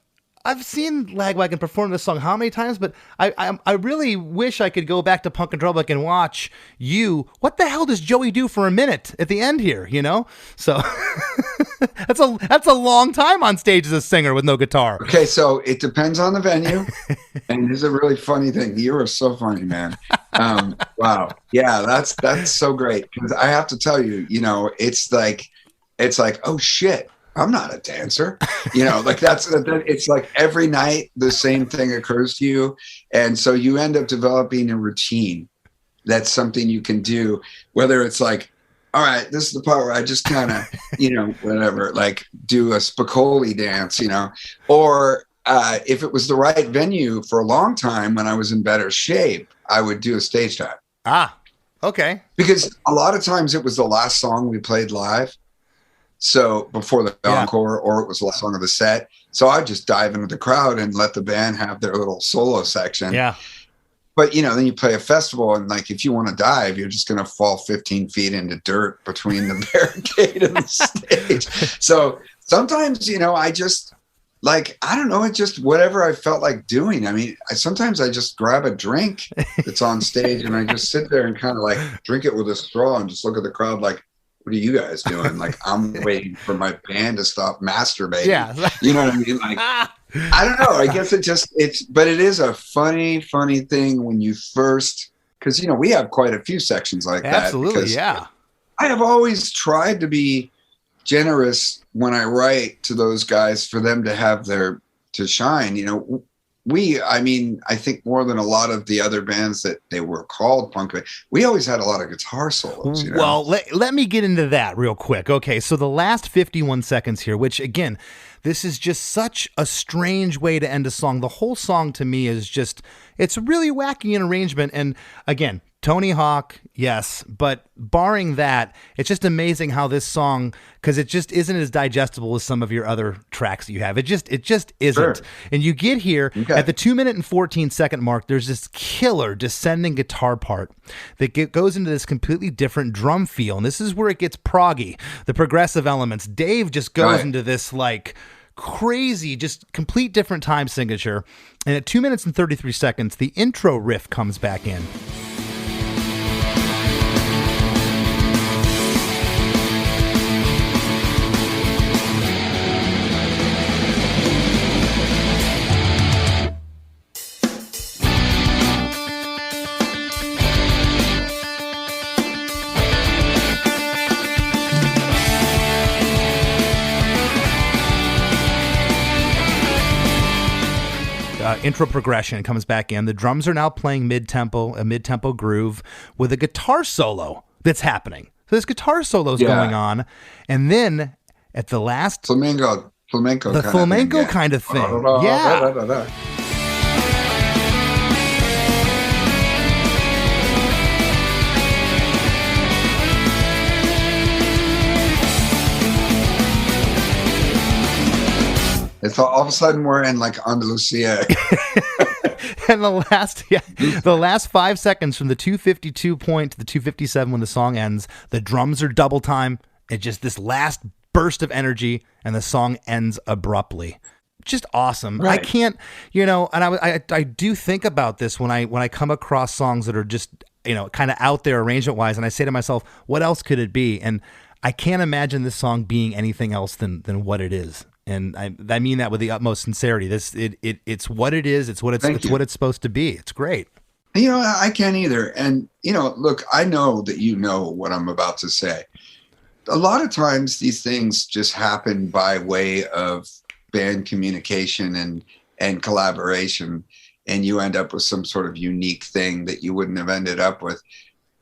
I've seen Lagwagon perform this song how many times, but I really wish I could go back to Punk and Drublic and watch you. What the hell does Joey do for a minute at the end here, you know? So that's a long time on stage as a singer with no guitar. Okay, so it depends on the venue. And this is a really funny thing. You are so funny, man. Wow. Yeah, that's so great. Because I have to tell you, you know, it's like, oh shit, I'm not a dancer, you know, like it's like every night the same thing occurs to you. And so you end up developing a routine. That's something you can do, whether it's like, all right, this is the part where I just kind of, you know, whatever, like do a Spicoli dance, you know, or if it was the right venue for a long time when I was in better shape, I would do a stage dive. Ah, okay. Because a lot of times it was the last song we played live. So before the encore, or it was the last song of the set. So I'd just dive into the crowd and let the band have their little solo section. Yeah. But, you know, then you play a festival and like, if you want to dive, you're just going to fall 15 feet into dirt between the barricade and the stage. So sometimes, you know, I just like, I don't know, it just whatever I felt like doing. I mean, sometimes I just grab a drink that's on stage and I just sit there and kind of like drink it with a straw and just look at the crowd like, what are you guys doing? Like, I'm waiting for my band to stop masturbating. Yeah. You know what I mean? Like, I don't know. I guess but it is a funny thing when you first, because, you know, we have quite a few sections like that. Absolutely. Yeah. I have always tried to be generous when I write to those guys for them to have to shine. You know, I think more than a lot of the other bands that they were called punk, we always had a lot of guitar solos. You know? Well, let me get into that real quick. Okay, so the last 51 seconds here, which again, this is just such a strange way to end a song. The whole song to me is just, it's really wacky in arrangement. And again, Tony Hawk, yes, but barring that, it's just amazing how this song, because it just isn't as digestible as some of your other tracks that you have. It just isn't. Sure. And you get here at the 2-minute and 14-second mark, there's this killer descending guitar part that goes into this completely different drum feel. And this is where it gets proggy, the progressive elements. Dave just goes into this like crazy, just complete different time signature. And at 2 minutes and 33 seconds, the intro riff comes back in. Intro progression comes back in. The drums are now playing a mid-tempo groove with a guitar solo that's happening. So this guitar solo is going on, and then at the last flamenco kind of thing. Yeah. It's all of a sudden we're in like Andalusia. And the last 5 seconds from the 252 point to the 257 when the song ends, the drums are double time. It's just this last burst of energy, and the song ends abruptly. Just awesome. Right. I can't, you know, and I do think about this when I come across songs that are just, you know, kind of out there arrangement wise, and I say to myself, what else could it be? And I can't imagine this song being anything else than what it is. And I mean that with the utmost sincerity. It's what it is. It's what it's supposed to be. It's great. You know, I can't either. And, you know, look, I know that you know what I'm about to say. A lot of times these things just happen by way of band communication and collaboration, and you end up with some sort of unique thing that you wouldn't have ended up with.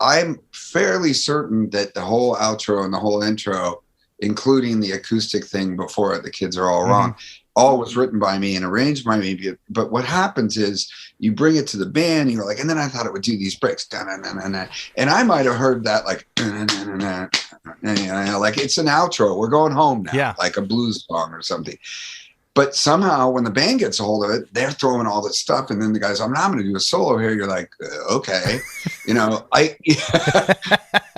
I'm fairly certain that the whole outro and the whole intro, including the acoustic thing before The Kids Are All Wrong, all was written by me and arranged by me. But what happens is you bring it to the band, and you're like, and then I thought it would do these breaks. And I might have heard that like, like it's an outro. We're going home now, like a blues song or something. But somehow when the band gets a hold of it, they're throwing all this stuff. And then the guy's, I'm going to do a solo here. You're like, okay, you know,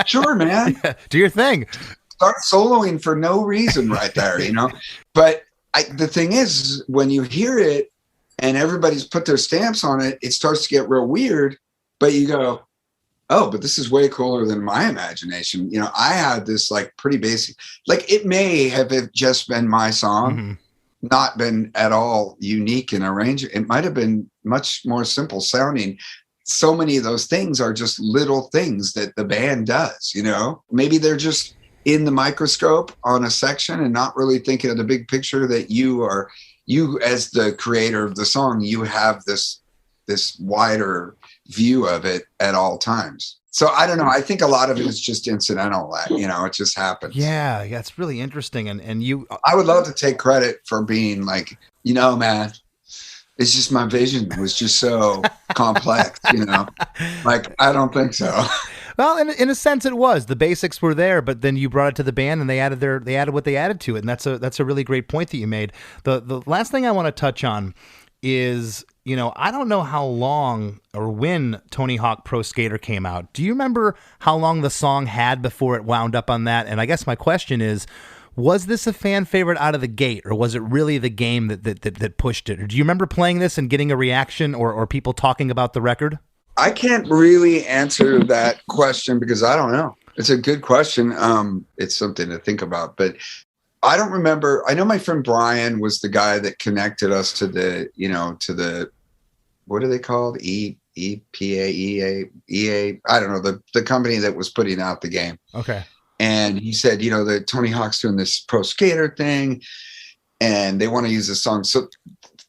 sure, man. Do your thing. Start soloing for no reason right there, you know. But the thing is, when you hear it and everybody's put their stamps on it, it starts to get real weird. But you go, oh, but this is way cooler than my imagination. You know, I had this like pretty basic, like it may have just been my song, not been at all unique in arrangement. It might have been much more simple sounding. So many of those things are just little things that the band does, you know, maybe they're just in the microscope on a section and not really thinking of the big picture that you as the creator of the song, you have this wider view of it at all times. So I don't know. I think a lot of it is just incidental, you know, it just happens. Yeah. It's really interesting. And I would love to take credit for being like, you know, man, it's just my vision was just so complex, you know, like, I don't think so. Well, in a sense, it was. The basics were there, but then you brought it to the band, and they added what they added to it, and that's a really great point that you made. The last thing I want to touch on is, you know, I don't know how long or when Tony Hawk Pro Skater came out. Do you remember how long the song had before it wound up on that? And I guess my question is, was this a fan favorite out of the gate, or was it really the game that pushed it? Or do you remember playing this and getting a reaction or people talking about the record? I can't really answer that question because I don't know. It's a good question. It's something to think about, but I don't remember. I know my friend Brian was the guy that connected us to the, what are they called? EPA, EA. I don't know, the company that was putting out the game. Okay. And he said, you know, that Tony Hawk's doing this Pro Skater thing and they want to use this song. So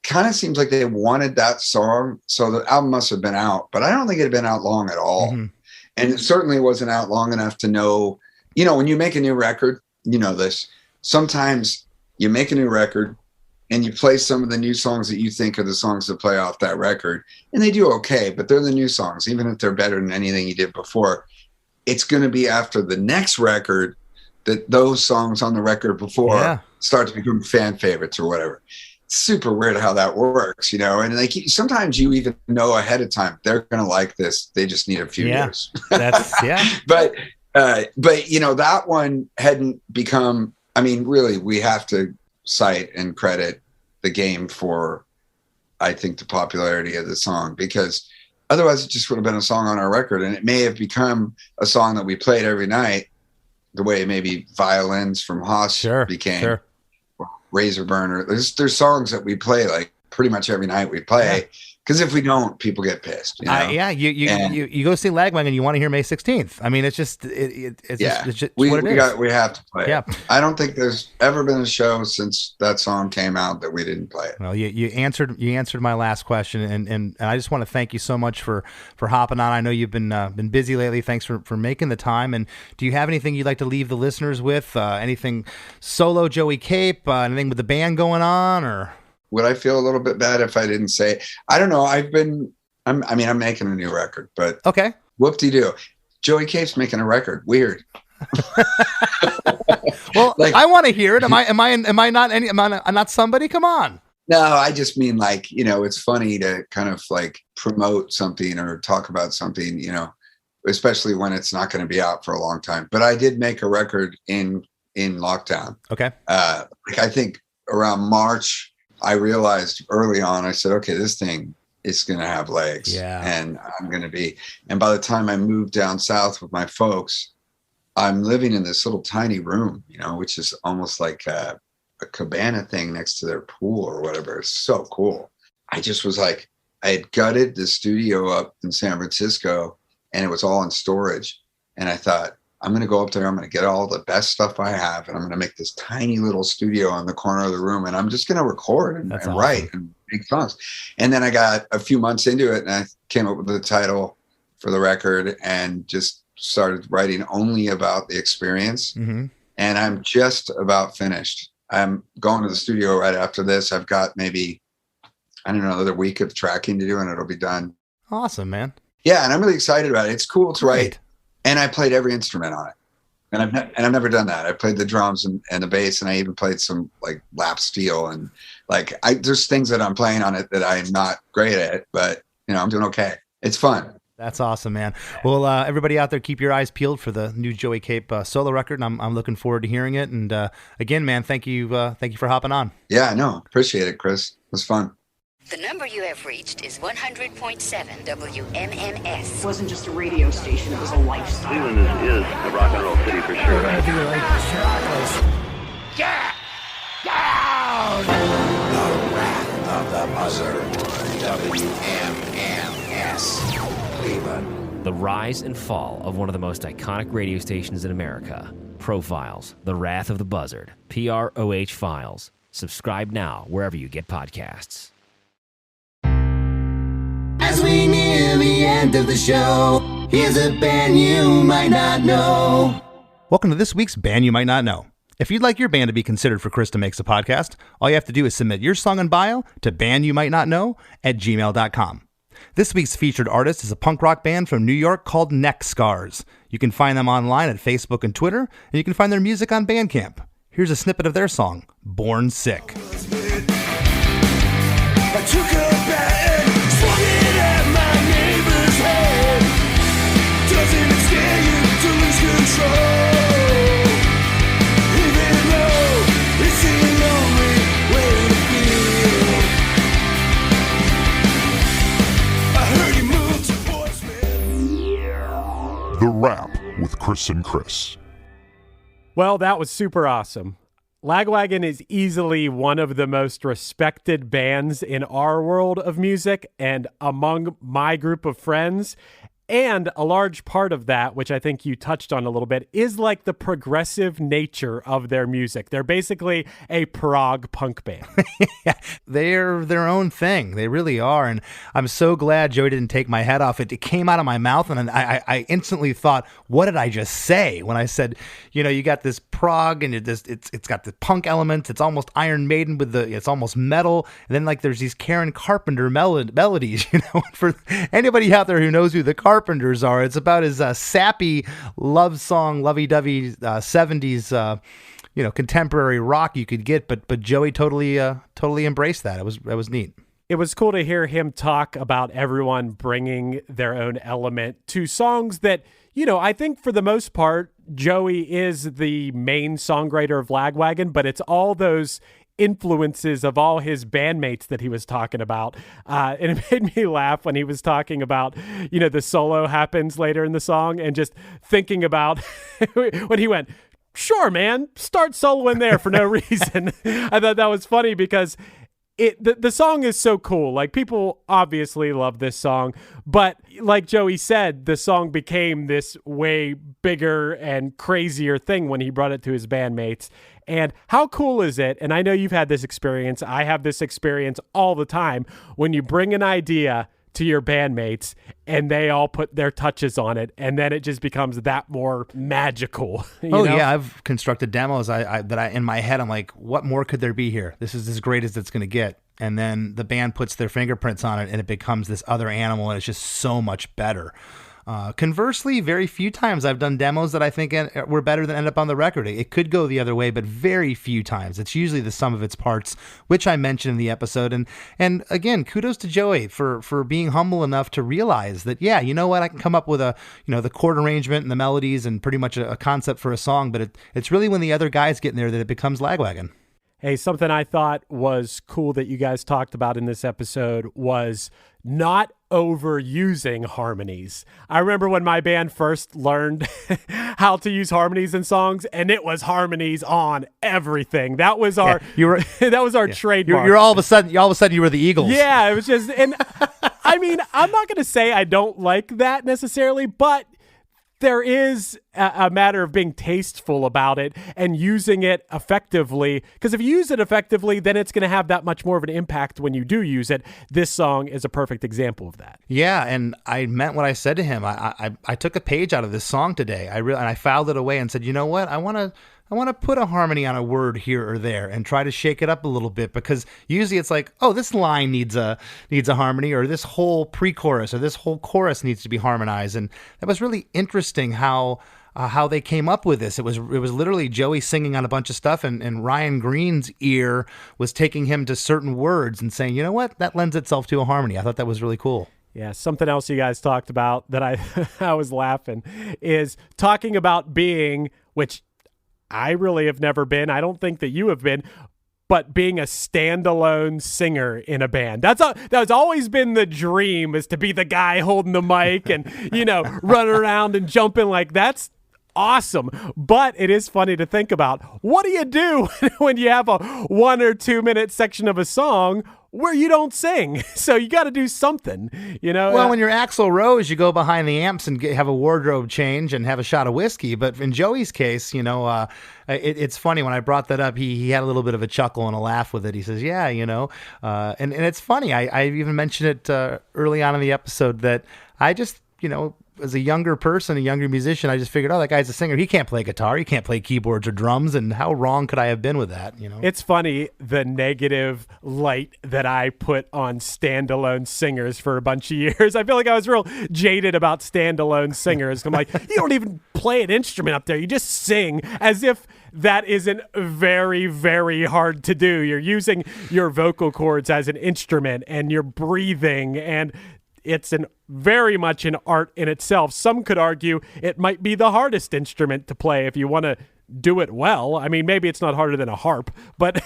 kind of seems like they wanted that song. So the album must have been out, but I don't think it had been out long at all. And it certainly wasn't out long enough to know, you know, when you make a new record, you know this, sometimes you make a new record and you play some of the new songs that you think are the songs that play off that record, and they do okay, but they're the new songs, even if they're better than anything you did before. It's going to be after the next record that those songs on the record before start to become fan favorites or whatever. It's super weird how that works, you know, and like sometimes you even know ahead of time they're going to like this. They just need a few years. But you know, that one hadn't become, I mean, really, we have to cite and credit the game for, I think, the popularity of the song, because otherwise it just would have been a song on our record, and it may have become a song that we played every night, the way maybe Violins from Haas became, Razor Burner. There's songs that we play like pretty much every night we play. Because if we don't, people get pissed. You know? You go see Lagwagon, you want to hear May 16th. I mean, it's just it's just what it is. We have to play it. I don't think there's ever been a show since that song came out that we didn't play it. Well, you answered my last question, and I just want to thank you so much for hopping on. I know you've been busy lately. Thanks for making the time. And do you have anything you'd like to leave the listeners with? Anything solo Joey Cape? Anything with the band going on, or? Would I feel a little bit bad if I didn't say? I don't know. I'm making a new record, but okay. Whoop-de-doo. Joey Cape's making a record. Weird. Well, like, I want to hear it. Am I not somebody? Come on. No, I just mean, like, you know, it's funny to kind of like promote something or talk about something, you know, especially when it's not going to be out for a long time. But I did make a record in lockdown. Okay. Like I think around March, I realized early on, I said, okay, this thing is going to have legs. And I'm going to be, and by the time I moved down south with my folks, I'm living in this little tiny room, you know, which is almost like a cabana thing next to their pool or whatever. It's so cool. I just was like, I had gutted the studio up in San Francisco and it was all in storage. And I thought, I'm going to go up there. I'm going to get all the best stuff I have. And I'm going to make this tiny little studio in the corner of the room. And I'm just going to record and write and make songs. And then I got a few months into it and I came up with the title for the record and just started writing only about the experience. And I'm just about finished. I'm going to the studio right after this. I've got maybe, I don't know, another week of tracking to do and it'll be done. Awesome, man. Yeah. And I'm really excited about it. It's cool to write. And I played every instrument on it, and I've never done that. I played the drums and the bass, and I even played some like lap steel, and like there's things that I'm playing on it that I'm not great at, but you know I'm doing okay. It's fun. That's awesome, man. Well, everybody out there, keep your eyes peeled for the new Joey Cape solo record. And I'm looking forward to hearing it. And again, man, thank you for hopping on. Yeah, no, appreciate it, Chris. It was fun. The number you have reached is 100.7 WMMS. It wasn't just a radio station, it was a lifestyle. Cleveland is a rock and roll city for sure. Get down! The Wrath of the Buzzard. WMMS. Cleveland. The rise and fall of one of the most iconic radio stations in America. Profiles, The Wrath of the Buzzard, PROH Files. Subscribe now wherever you get podcasts. As we near the end of the show, here's a band you might not know. Welcome to this week's Band You Might Not Know. If you'd like your band to be considered for Chris DeMakes a Podcast, all you have to do is submit your song and bio to bandyoumightnotknow@gmail.com. This week's featured artist is a punk rock band from New York called Neck Scars. You can find them online at Facebook and Twitter, and you can find their music on Bandcamp. Here's a snippet of their song, Born Sick. I took a bat and swung it at my neighbor's head. Doesn't it scare you to lose control? Even though it's the only way to feel. I heard you move towards me. The Rap with Chris and Chris. Well, that was super awesome. Lagwagon is easily one of the most respected bands in our world of music and among my group of friends. And a large part of that, which I think you touched on a little bit, is like the progressive nature of their music. They're basically a prog punk band. Yeah, they're their own thing. They really are. And I'm so glad Joey didn't take my head off. It came out of my mouth, and I instantly thought, what did I just say? When I said, you got this prog, and it's got the punk elements. It's almost Iron Maiden it's almost metal. And then like there's these Karen Carpenter melodies, For anybody out there who knows who the Carpenters are, it's about as sappy love song, lovey-dovey 70s, contemporary rock you could get. But Joey totally embraced that. It was neat. It was cool to hear him talk about everyone bringing their own element to songs that, I think for the most part, Joey is the main songwriter of Lagwagon, but it's all those influences of all his bandmates that he was talking about. And it made me laugh when he was talking about, the solo happens later in the song, and just thinking about when he went, sure, man, start soloing there for no reason. I thought that was funny because the song is so cool. Like, people obviously love this song, but like Joey said, the song became this way bigger and crazier thing when he brought it to his bandmates. And how cool is it? And I know you've had this experience. I have this experience all the time when you bring an idea to your bandmates and they all put their touches on it, and then it just becomes that more magical. Yeah, I've constructed demos that in my head I'm like, what more could there be here? This is as great as it's going to get. And then the band puts their fingerprints on it and it becomes this other animal, and it's just so much better. Conversely, very few times I've done demos that I think were better than end up on the record. It could go the other way, but very few times. It's usually the sum of its parts, which I mentioned in the episode. And again, kudos to Joey for being humble enough to realize that, yeah, you know what, I can come up with the chord arrangement and the melodies and pretty much a concept for a song, but it's really when the other guys get in there that it becomes Lagwagon. Hey, something I thought was cool that you guys talked about in this episode was not overusing harmonies. I remember when my band first learned how to use harmonies in songs, and it was harmonies on everything. That was our that was our trademark. You're all of a sudden you were the Eagles. Yeah, it was just, and I mean, I'm not going to say I don't like that necessarily, but there is a matter of being tasteful about it and using it effectively, because if you use it effectively, then it's going to have that much more of an impact when you do use it. This song is a perfect example of that. Yeah, and I meant what I said to him. I took a page out of this song today. And I filed it away and said, you know what? I want to put a harmony on a word here or there and try to shake it up a little bit, because usually it's like, oh, this line needs a harmony, or this whole pre-chorus or this whole chorus needs to be harmonized. And that was really interesting how they came up with this. It was literally Joey singing on a bunch of stuff, and Ryan Green's ear was taking him to certain words and saying, you know what, that lends itself to a harmony. I thought that was really cool. Yeah, something else you guys talked about that I was laughing is talking about being, which I really have never been. I don't think that you have been, but being a standalone singer in a band. That's always been the dream, is to be the guy holding the mic and, running around and jumping. Like, that's awesome. But it is funny to think about. What do you do when you have a 1 or 2 minute section of a song where you don't sing? So you got to do something, Well, when you're Axl Rose, you go behind the amps and have a wardrobe change and have a shot of whiskey. But in Joey's case, it's funny. When I brought that up, he had a little bit of a chuckle and a laugh with it. He says, yeah, and it's funny. I even mentioned it early on in the episode that I just, as a younger person, a younger musician, I just figured, that guy's a singer. He can't play guitar. He can't play keyboards or drums. And how wrong could I have been with that? It's funny, the negative light that I put on standalone singers for a bunch of years. I feel like I was real jaded about standalone singers. I'm like, you don't even play an instrument up there. You just sing, as if that isn't very, very hard to do. You're using your vocal cords as an instrument and you're breathing, and it's very much an art in itself. Some could argue it might be the hardest instrument to play if you want to do it well. I mean, maybe it's not harder than a harp, but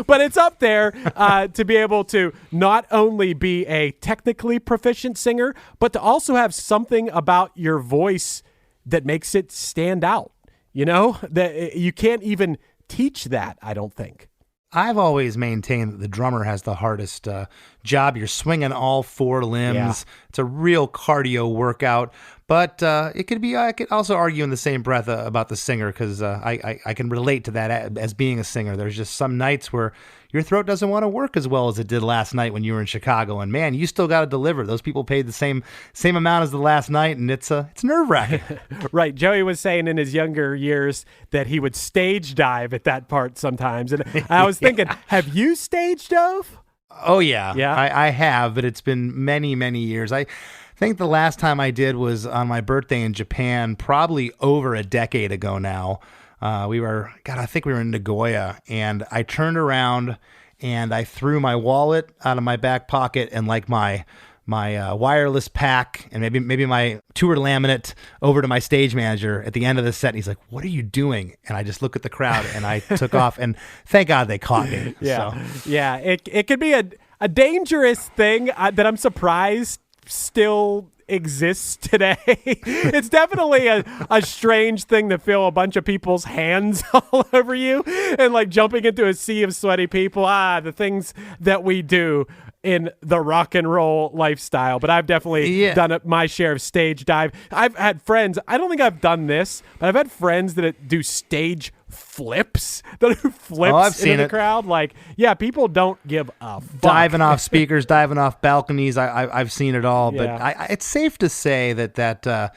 but it's up there to be able to not only be a technically proficient singer, but to also have something about your voice that makes it stand out. That you can't even teach that, I don't think. I've always maintained that the drummer has the hardest job. You're swinging all 4 limbs. Yeah. It's a real cardio workout. But I could also argue in the same breath about the singer, because I can relate to that as being a singer. There's just some nights where your throat doesn't want to work as well as it did last night when you were in Chicago. And man, you still got to deliver. Those people paid the same amount as the last night, and it's nerve-wracking. Right. Joey was saying in his younger years that he would stage dive at that part sometimes. And I was thinking, have you stage dove? Oh, yeah. Yeah. I have, but it's been many, many years. I think the last time I did was on my birthday in Japan, probably over a decade ago now. I think we were in Nagoya, and I turned around and I threw my wallet out of my back pocket and like my wireless pack and maybe my tour laminate over to my stage manager at the end of the set. And he's like, "What are you doing?" And I just look at the crowd and I took off, and thank God they caught me. Yeah. So. Yeah. It could be a dangerous thing that I'm surprised still exists today. It's definitely a strange thing to feel a bunch of people's hands all over you and like jumping into a sea of sweaty people. The things that we do in the rock and roll lifestyle. But I've definitely done my share of stage dive. I've had friends, I don't think I've done this, but I've had friends that do stage flips, in the crowd. Like, yeah, people don't give a fuck. Diving off speakers, diving off balconies. I've seen it all, but it's safe to say that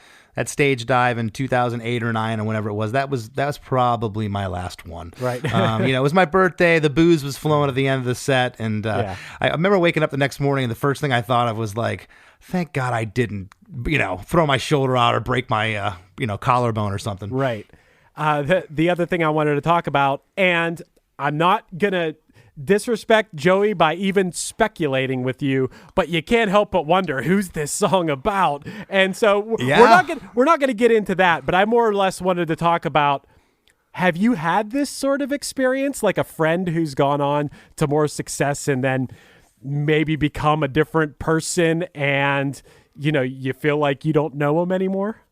stage dive in 2008 or 9 or whenever it was, that was probably my last one. Right. It was my birthday. The booze was flowing at the end of the set, and I remember waking up the next morning, and the first thing I thought of was like, thank God I didn't, throw my shoulder out or break my, collarbone or something. Right. The other thing I wanted to talk about, and I'm not going to disrespect Joey by even speculating with you, but you can't help but wonder, who's this song about? And so we're not going to get into that, but I more or less wanted to talk about, have you had this sort of experience, like a friend who's gone on to more success and then maybe become a different person, and you feel like you don't know him anymore?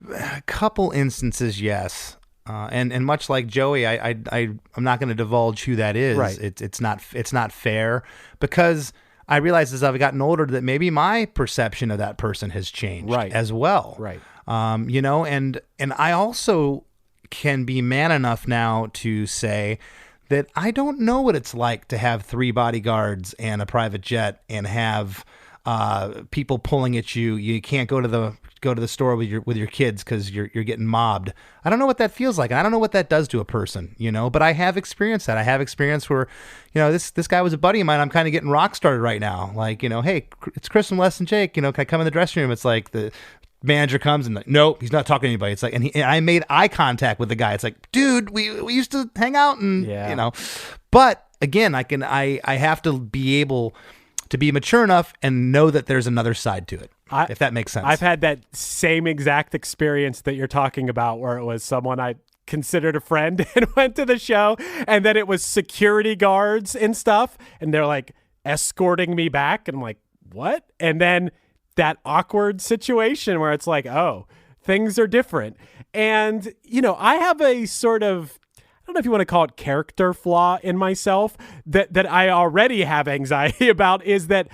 A couple instances, yes. And much like Joey, I'm not going to divulge who that is. Right. It's not fair, because I realize as I've gotten older that maybe my perception of that person has changed as well. Right. And I also can be man enough now to say that I don't know what it's like to have 3 bodyguards and a private jet and have people pulling at you. You can't go to the store with your kids because you're getting mobbed. I don't know what that feels like. I don't know what that does to a person, but I have experienced that. I have experience where, this guy was a buddy of mine. I'm kind of getting rock started right now. Like, hey, it's Chris from Less Than Jake. Can I come in the dressing room? It's like the manager comes and like, nope, he's not talking to anybody. It's like, and I made eye contact with the guy. It's like, dude, we used to hang out and, but again, I have to be able to be mature enough and know that there's another side to it, if that makes sense. I've had that same exact experience that you're talking about, where it was someone I considered a friend and went to the show, and then it was security guards and stuff, and they're like escorting me back, and I'm like, what? And then that awkward situation where it's like, oh, things are different. And, I have a sort of, I don't know if you want to call it character flaw in myself that I already have anxiety about, is that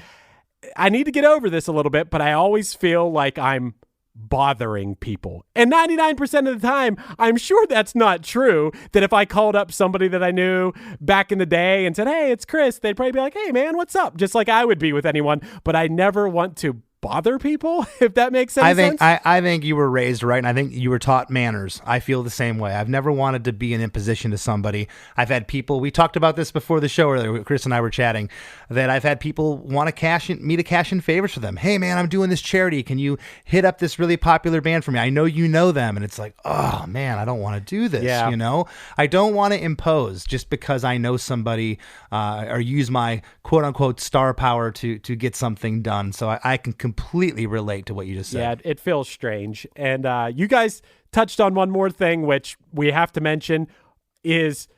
I need to get over this a little bit, but I always feel like I'm bothering people. And 99% of the time, I'm sure that's not true, that if I called up somebody that I knew back in the day and said, hey, it's Chris, they'd probably be like, hey, man, what's up? Just like I would be with anyone. But I never want to bother people, if that makes sense. I think you were raised right, and I think you were taught manners. I feel the same way. I've never wanted to be an imposition to somebody. I've had people, we talked about this before the show earlier, Chris and I were chatting, that I've had people want to cash in favors for them. Hey man, I'm doing this charity. Can you hit up this really popular band for me? I know you know them. And it's like, oh man, I don't want to do this. Yeah. I don't want to impose just because I know somebody or use my quote unquote star power to get something done. So I can completely relate to what you just said. Yeah, it feels strange. And you guys touched on one more thing, which we have to mention, is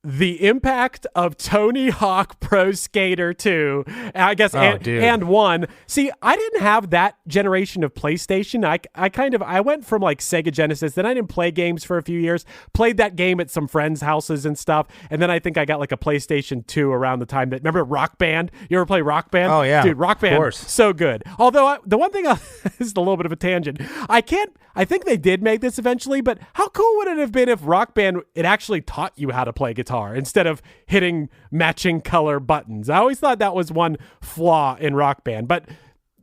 the impact of Tony Hawk Pro Skater 2, I guess, and 1. See, I didn't have that generation of PlayStation. I went from like Sega Genesis, then I didn't play games for a few years, played that game at some friends' houses and stuff, and then I think I got like a PlayStation 2 around the time that, remember Rock Band? You ever play Rock Band? Oh, yeah. Dude, Rock Band, so good. Although, the one thing, this is a little bit of a tangent, I think they did make this eventually, but how cool would it have been if Rock Band, it actually taught you how to play guitar instead of hitting matching color buttons? I always thought that was one flaw in Rock Band, but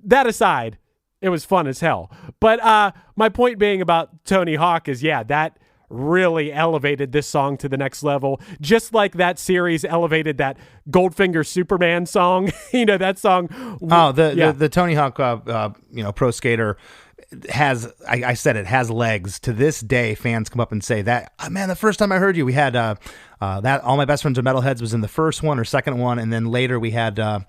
that aside, it was fun as hell. But my point being about Tony Hawk is, that really elevated this song to the next level, just like that series elevated that Goldfinger Superman song. That song. The Tony Hawk, Pro Skater has, I said it has legs. To this day, fans come up and say that, man, the first time I heard you, we had that All My Best Friends Are Metalheads was in the first one or second one, and then later we had a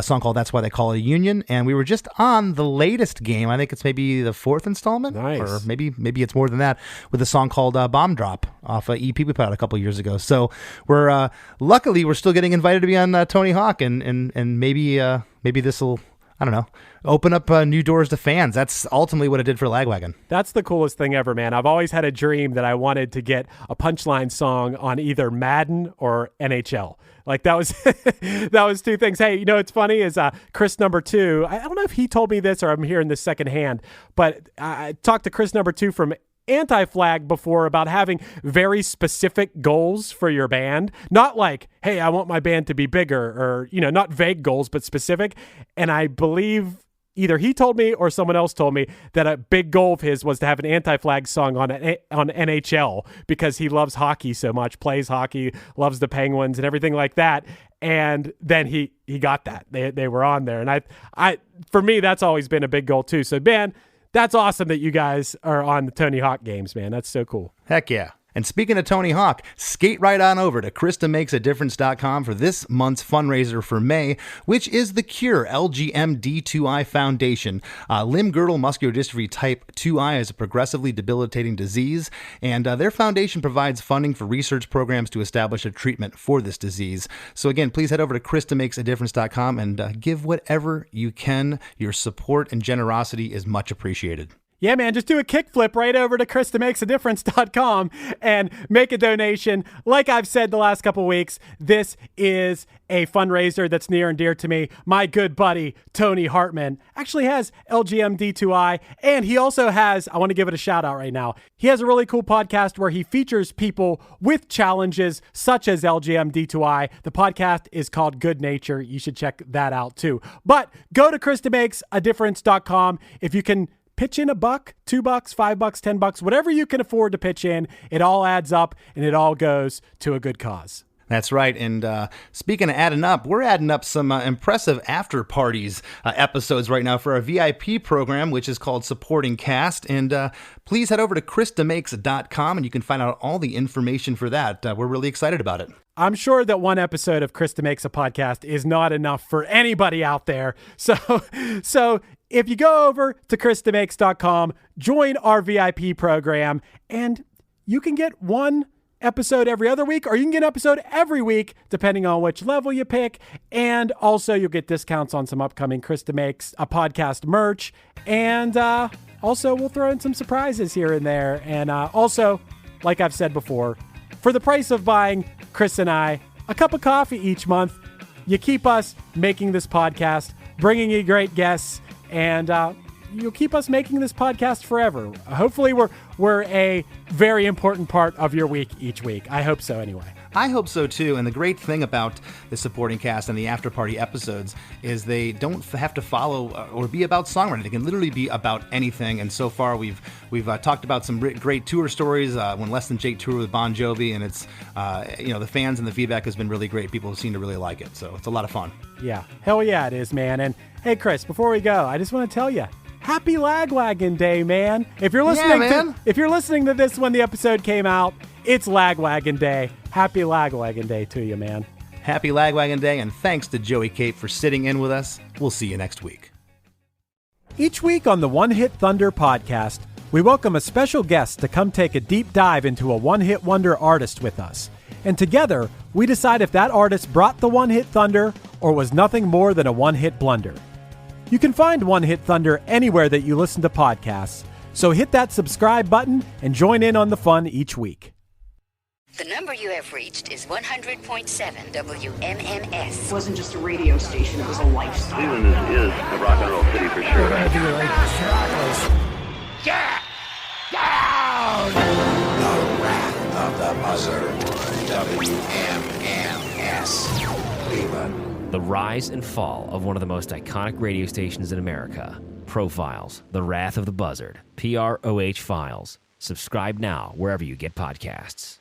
song called That's Why They Call It a Union, and we were just on the latest game. I think it's maybe the 4th installment, nice. Or maybe it's more than that, with a song called Bomb Drop off a EP we put out a couple years ago. So we're luckily we're still getting invited to be on Tony Hawk, and maybe this will, I don't know, open up new doors to fans. That's ultimately what it did for Lagwagon. That's the coolest thing ever, man. I've always had a dream that I wanted to get a Punchline song on either Madden or NHL. Like that was that was two things. Hey, it's funny is Chris number 2. I don't know if he told me this or I'm hearing this secondhand, but I talked to Chris number 2 from Anti-Flag before about having very specific goals for your band. Not like, hey, I want my band to be bigger, or, not vague goals, but specific. And I believe either he told me or someone else told me that a big goal of his was to have an Anti-Flag song on NHL because he loves hockey so much, plays hockey, loves the Penguins and everything like that. And then he got that. They were on there. And I for me, that's always been a big goal too. So, man, that's awesome that you guys are on the Tony Hawk games, man. That's so cool. Heck yeah. And speaking of Tony Hawk, skate right on over to KristaMakesADifference.com for this month's fundraiser for May, which is the Cure LGMD2I Foundation. Limb-girdle muscular dystrophy type 2I is a progressively debilitating disease, and their foundation provides funding for research programs to establish a treatment for this disease. So again, please head over to KristaMakesADifference.com and give whatever you can. Your support and generosity is much appreciated. Yeah, man, just do a kickflip right over to KristaMakesADifference.com and make a donation. Like I've said the last couple of weeks, this is a fundraiser that's near and dear to me. My good buddy, Tony Hartman, actually has LGMD2I, and he also has, I want to give it a shout out right now, he has a really cool podcast where he features people with challenges such as LGMD2I. The podcast is called Good Nature. You should check that out too. But go to KristaMakesADifference.com. If you can pitch in $1, $2, $5, $10, whatever you can afford to pitch in. It all adds up and it all goes to a good cause. That's right. And speaking of adding up, we're adding up some impressive after parties episodes right now for our VIP program, which is called Supporting Cast. And please head over to KristaMakes.com and you can find out all the information for that. We're really excited about it. I'm sure that one episode of Chris DeMakes a Podcast is not enough for anybody out there. So if you go over to chrisdemakes.com, join our VIP program, and you can get one episode every other week, or you can get an episode every week, depending on which level you pick. And also you'll get discounts on some upcoming Chris DeMakes a Podcast merch. And also we'll throw in some surprises here and there. And also, like I've said before, for the price of buying Chris and I a cup of coffee each month, you keep us making this podcast, bringing you great guests, and you'll keep us making this podcast forever. Hopefully we're a very important part of your week each week. I hope so anyway. I hope so too. And the great thing about the supporting cast and the after party episodes is they don't have to follow or be about songwriting. They can literally be about anything. And so far we've talked about some great tour stories. When Less Than Jake toured with Bon Jovi, and it's the fans and the feedback has been really great. People seem to really like it, so it's a lot of fun. Yeah, hell yeah, it is, man. And hey, Chris, before we go, I just want to tell you, happy Lagwagon Day, man. If you're listening to this when the episode came out, it's Lagwagon Day. Happy Lagwagon Day to you, man. Happy Lagwagon Day, and thanks to Joey Cape for sitting in with us. We'll see you next week. Each week on the One Hit Thunder podcast, we welcome a special guest to come take a deep dive into a one-hit wonder artist with us. And together, we decide if that artist brought the one-hit thunder or was nothing more than a one-hit blunder. You can find One Hit Thunder anywhere that you listen to podcasts, so hit that subscribe button and join in on the fun each week. The number you have reached is 100.7 WMMS. It wasn't just a radio station, it was a lifestyle. Cleveland is a rock and roll city for sure. Yeah! Down! The Wrath of the Buzzard. WMMS. Cleveland. The rise and fall of one of the most iconic radio stations in America. Profiles, The Wrath of the Buzzard, PROH Files. Subscribe now wherever you get podcasts.